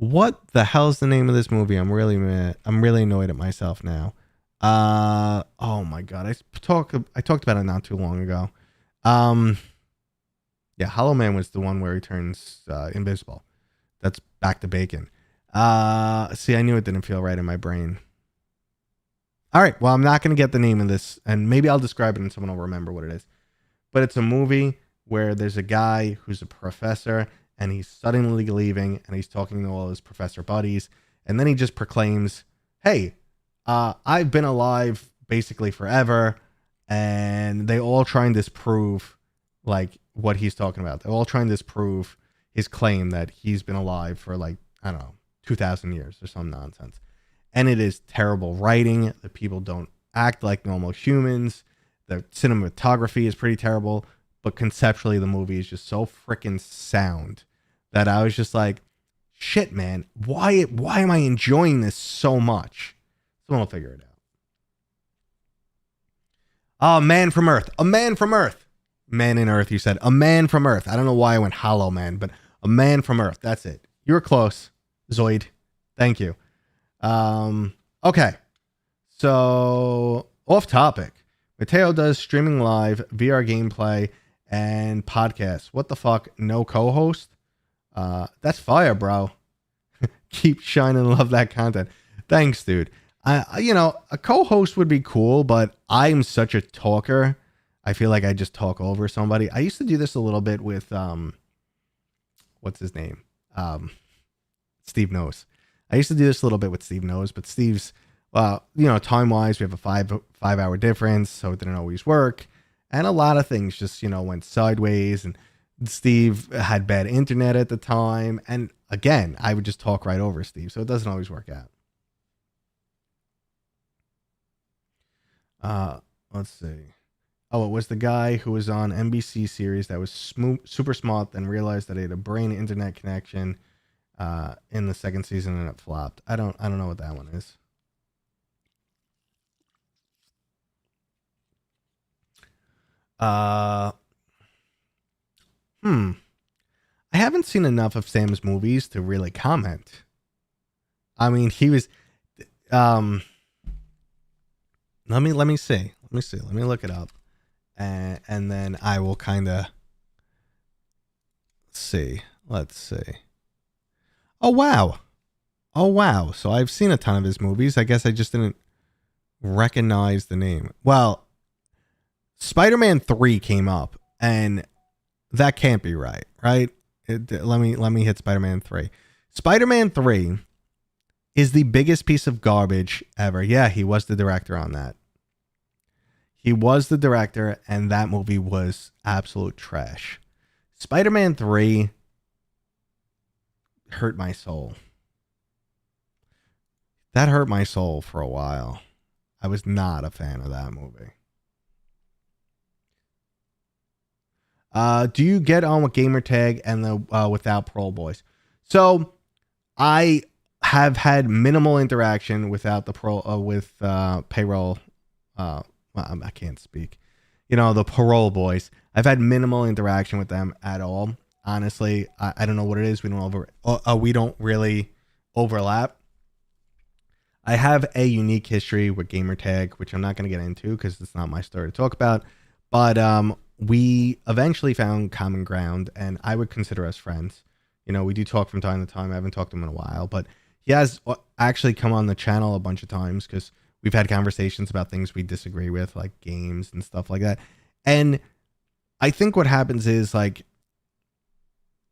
What the hell's the name of this movie? I'm really mad. I'm really annoyed at myself now. Oh my god, I talked about it not too long ago. Um, yeah, Hollow Man was the one where he turns invisible. That's Back to Bacon. See, I knew it didn't feel right in my brain. All right, well, I'm not going to get the name of this, and maybe I'll describe it and someone will remember what it is. But it's a movie where there's a guy who's a professor, and he's suddenly leaving, and he's talking to all his professor buddies, and then he just proclaims, hey, I've been alive basically forever, and they all try and disprove like what he's talking about. They're all trying to disprove his claim that he's been alive for like, I don't know, 2,000 years or some nonsense. And it is terrible writing. The people don't act like normal humans. The cinematography is pretty terrible, but conceptually the movie is just so freaking sound that I was just like, shit, man, why am I enjoying this so much? Someone will figure it out. Oh, Man from Earth. A Man from Earth. Man in Earth, you said. A Man from Earth. I don't know why I went Hollow Man, but A Man from Earth. That's it. You were close, Zoid. Thank you. Okay. So, off topic. Mateo does streaming live, VR gameplay, and podcasts. What the fuck? No co-host? That's fire, bro. Keep shining. Love that content. Thanks, dude. A co-host would be cool, but I'm such a talker. I feel like I just talk over somebody. I used to do this a little bit with what's his name? Steve Knows. I used to do this a little bit with Steve Knows, but Steve's time wise, we have a 5 hour difference, so it didn't always work. And a lot of things just, went sideways, and Steve had bad internet at the time. And again, I would just talk right over Steve, so it doesn't always work out. Let's see. Oh, it was the guy who was on NBC series that was super smart and realized that he had a brain internet connection in the second season and it flopped. I don't know what that one is. I haven't seen enough of Sam's movies to really comment. I mean, he was let me see. Let me look it up. And then I will kind of see. Let's see. Oh wow. So I've seen a ton of his movies. I guess I just didn't recognize the name. Well, Spider-Man 3 came up, and that can't be right? Let me hit Spider-Man 3. Spider-Man 3 is the biggest piece of garbage ever. Yeah, he was the director on that. He was the director, and that movie was absolute trash. Spider-Man 3 hurt my soul. That hurt my soul for a while. I was not a fan of that movie. Do you get on with Gamertag and the Without Parole Boys? So I have had minimal interaction without the payroll. I can't speak. The Parole Boys. I've had minimal interaction with them at all. Honestly, I don't know what it is. We don't really overlap. I have a unique history with Gamertag, which I'm not going to get into because it's not my story to talk about. But we eventually found common ground, and I would consider us friends. We do talk from time to time. I haven't talked to him in a while, but he has actually come on the channel a bunch of times because we've had conversations about things we disagree with, like games and stuff like that. And I think what happens is, like,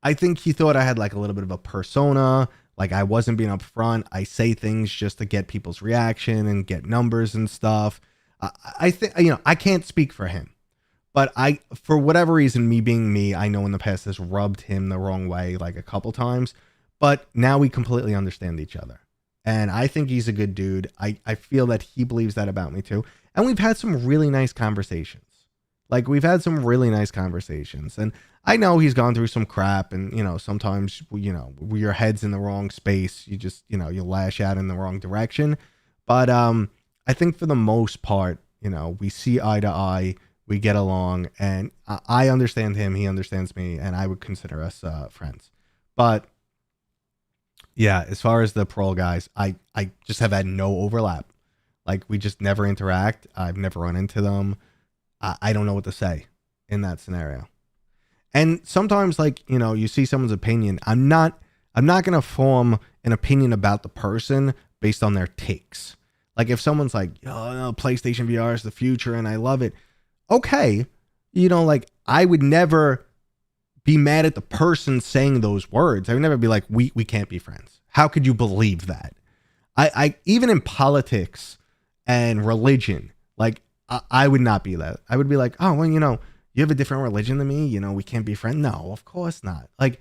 I think he thought I had like a little bit of a persona, like I wasn't being upfront. I say things just to get people's reaction and get numbers and stuff. I think, I can't speak for him, but for whatever reason, me being me, I know in the past has rubbed him the wrong way like a couple times, but now we completely understand each other. And I think he's a good dude. I feel that he believes that about me too. And we've had some really nice conversations. And I know he's gone through some crap, and, sometimes, your head's in the wrong space. You just, you lash out in the wrong direction. But I think for the most part, we see eye to eye, we get along, and I understand him, he understands me, and I would consider us friends. But Yeah, as far as the parole guys, I just have had no overlap. Like, we just never interact. I've never run into them. I don't know what to say in that scenario. And sometimes, like, you know, you see someone's opinion. I'm not going to form an opinion about the person based on their takes. Like, if someone's like, oh, no, PlayStation VR is the future and I love it. Okay. You know, like, I would never be mad at the person saying those words. I would never be like, we can't be friends. How could you believe that? I even in politics and religion, like, I would not be that. I would be like, oh, well, you know, you have a different religion than me. You know, we can't be friends. No, of course not. Like,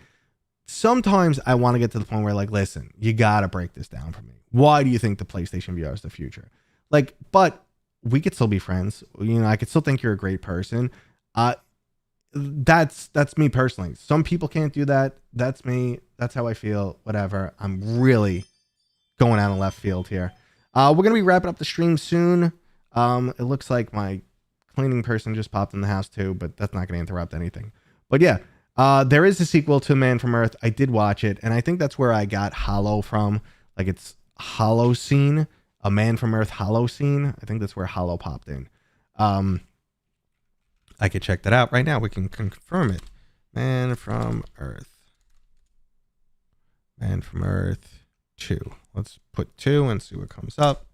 sometimes I want to get to the point where, like, listen, you got to break this down for me. Why do you think the PlayStation VR is the future? Like, but we could still be friends. You know, I could still think you're a great person. That's me personally. Some people can't do that. That's me. That's how I feel. Whatever. I'm really going out in left field here. We're going to be wrapping up the stream soon. It looks like my cleaning person just popped in the house too, but that's not going to interrupt anything. But yeah, there is a sequel to Man from Earth. I did watch it, and I think that's where I got Hollow from. Like, it's Hollow Scene, a Man from Earth Hollow Scene. I think that's where Hollow popped in. I could check that out right now. We can confirm it. Man from Earth. Man from Earth 2. Let's put 2 and see what comes up.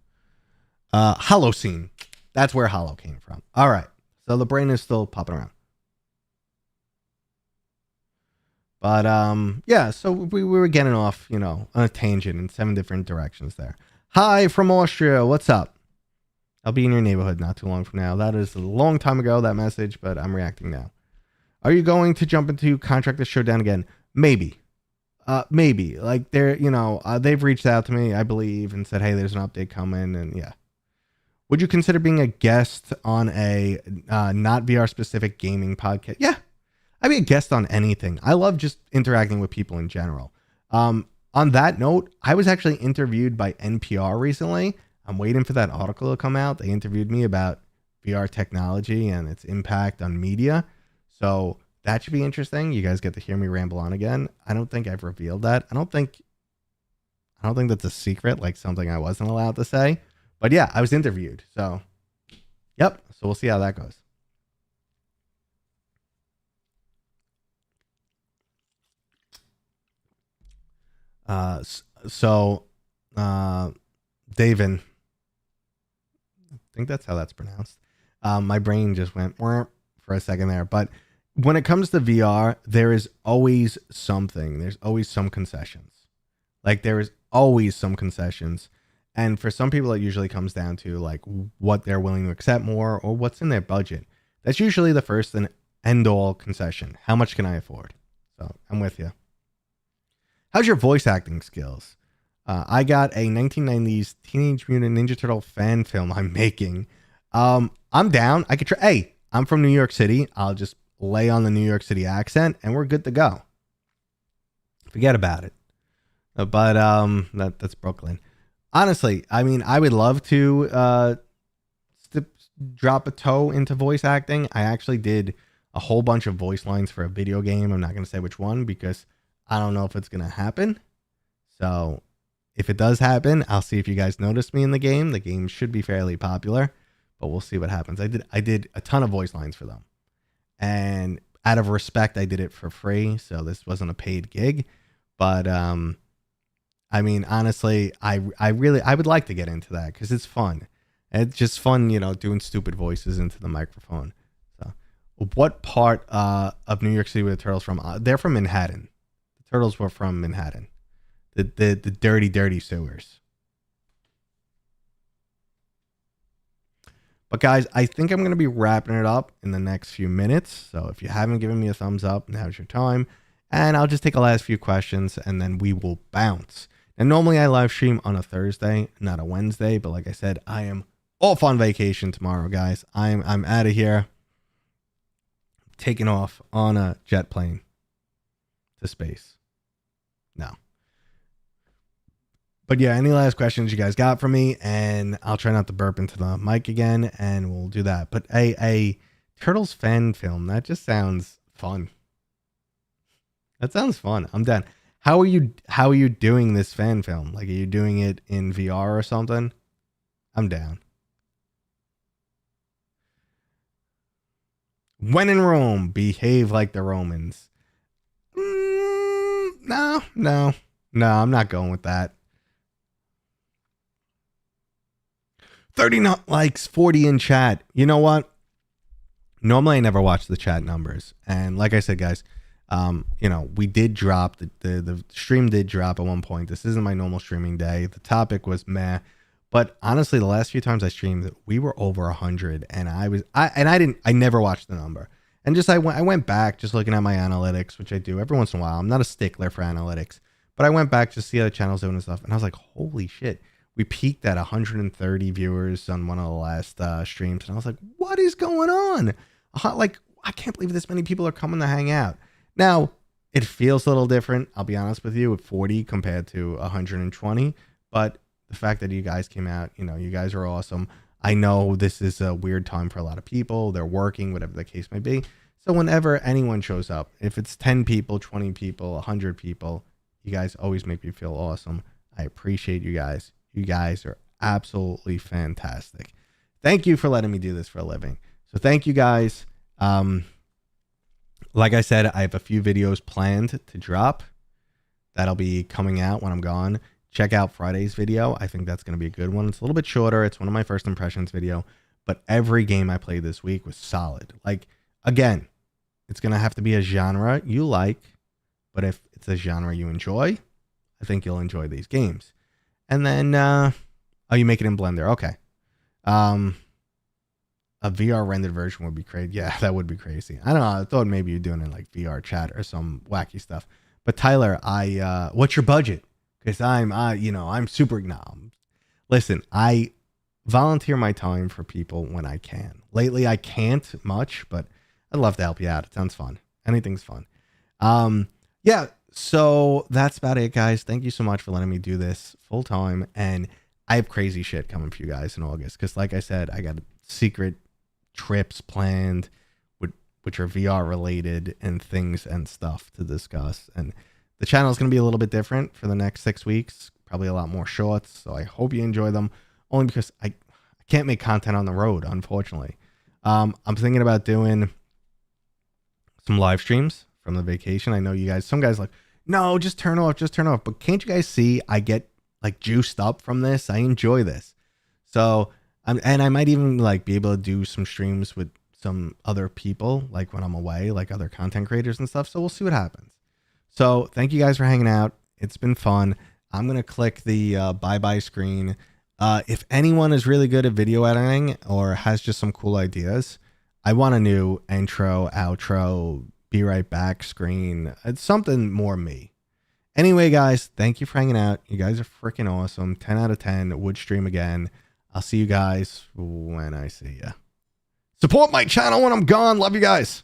Hollow Scene. That's where Hollow came from. All right. So the brain is still popping around. But yeah, so we were getting off, you know, on a tangent in 7 different directions there. Hi from Austria. What's up? I'll be in your neighborhood not too long from now. That is a long time ago, that message, but I'm reacting now. Are you going to jump into Contract the Showdown again? Maybe. Maybe. Like, they're, you know, they've reached out to me, I believe, and said, hey, there's an update coming, and yeah. Would you consider being a guest on a not VR specific gaming podcast? Yeah. I'd be a guest on anything. I love just interacting with people in general. On that note, I was actually interviewed by NPR recently. I'm waiting for that article to come out. They interviewed me about VR technology and its impact on media. So that should be interesting. You guys get to hear me ramble on again. I don't think I've revealed that. I don't think that's a secret, like something I wasn't allowed to say. But yeah, I was interviewed. So, yep. So we'll see how that goes. David, I think that's how that's pronounced. My brain just went for a second there. But when it comes to VR, there is always something. There's always some concessions. Like, there is always some concessions. And for some people, it usually comes down to, like, what they're willing to accept more or what's in their budget. That's usually the first and end all concession. How much can I afford? So I'm with you. How's your voice acting skills? I got a 1990s Teenage Mutant Ninja Turtle fan film I'm making. I'm down. I could try. Hey, I'm from New York City. I'll just lay on the New York City accent and we're good to go. Forget about it. But that's Brooklyn. Honestly, I mean, I would love to drop a toe into voice acting. I actually did a whole bunch of voice lines for a video game. I'm not going to say which one because I don't know if it's going to happen. So if it does happen, I'll see if you guys notice me in the game. The game should be fairly popular, but we'll see what happens. I did a ton of voice lines for them. And out of respect, I did it for free. So this wasn't a paid gig. But I mean, honestly, I would like to get into that because it's fun. It's just fun, you know, doing stupid voices into the microphone. So what part of New York City were the Turtles from? They're from Manhattan. The Turtles were from Manhattan. The dirty, dirty sewers. But guys, I think I'm going to be wrapping it up in the next few minutes. So if you haven't given me a thumbs up, now's your time. And I'll just take the last few questions and then we will bounce. And normally I live stream on a Thursday, not a Wednesday. But like I said, I am off on vacation tomorrow, guys. I'm out of here. Taking off on a jet plane to space. No. But yeah, any last questions you guys got for me? And I'll try not to burp into the mic again and we'll do that. But a Turtles fan film, that just sounds fun. That sounds fun. I'm down. How are you doing this fan film? Like, are you doing it in VR or something? I'm down. When in Rome, behave like the Romans. No, I'm not going with that. 30 likes, 40 in chat. You know what? Normally I never watch the chat numbers. And like I said, guys, we did drop, the stream did drop at one point. This isn't my normal streaming day. The topic was meh. But honestly, the last few times I streamed, we were over 100, and I never watched the number. And I went back just looking at my analytics, which I do every once in a while. I'm not a stickler for analytics, but I went back to see other channels doing and stuff, and I was like, holy shit. We peaked at 130 viewers on one of the last streams, and I was like, what is going on? Like, I can't believe this many people are coming to hang out. Now, it feels a little different, I'll be honest with you, with 40 compared to 120, but the fact that you guys came out, you guys are awesome. I know this is a weird time for a lot of people. They're working, whatever the case may be. So whenever anyone shows up, if it's 10 people, 20 people, 100 people, you guys always make me feel awesome. I appreciate you guys. You guys are absolutely fantastic. Thank you for letting me do this for a living. So thank you guys. Like I said, I have a few videos planned to drop. That'll be coming out when I'm gone. Check out Friday's video. I think that's going to be a good one. It's a little bit shorter. It's one of my first impressions video, but every game I played this week was solid. Like, again, it's going to have to be a genre you like, but if it's a genre you enjoy, I think you'll enjoy these games. And then, you make it in Blender. Okay. A VR rendered version would be crazy. Yeah, that would be crazy. I don't know. I thought maybe you're doing it like VR chat or some wacky stuff. But Tyler, what's your budget? Because I'm super. No, listen, I volunteer my time for people when I can. Lately, I can't much, but I'd love to help you out. It sounds fun. Anything's fun. Yeah. So that's about it, guys. Thank you so much for letting me do this full time. And I have crazy shit coming for you guys in August. Because like I said, I got secret trips planned, which are VR related and things and stuff to discuss. And the channel is going to be a little bit different for the next 6 weeks. Probably a lot more shorts. So I hope you enjoy them. Only because I can't make content on the road, unfortunately. I'm thinking about doing some live streams from the vacation. I know you guys, some guys like, no, just turn off. But can't you guys see I get like juiced up from this? I enjoy this. So and I might even like be able to do some streams with some other people, like when I'm away, like other content creators and stuff. So we'll see what happens. So thank you guys for hanging out. It's been fun. I'm going to click the bye-bye screen. If anyone is really good at video editing or has just some cool ideas, I want a new intro, outro, be right back screen. It's something more me. Anyway, guys, thank you for hanging out. You guys are freaking awesome. 10 out of 10. Would stream again. I'll see you guys when I see ya. Support my channel when I'm gone. Love you guys.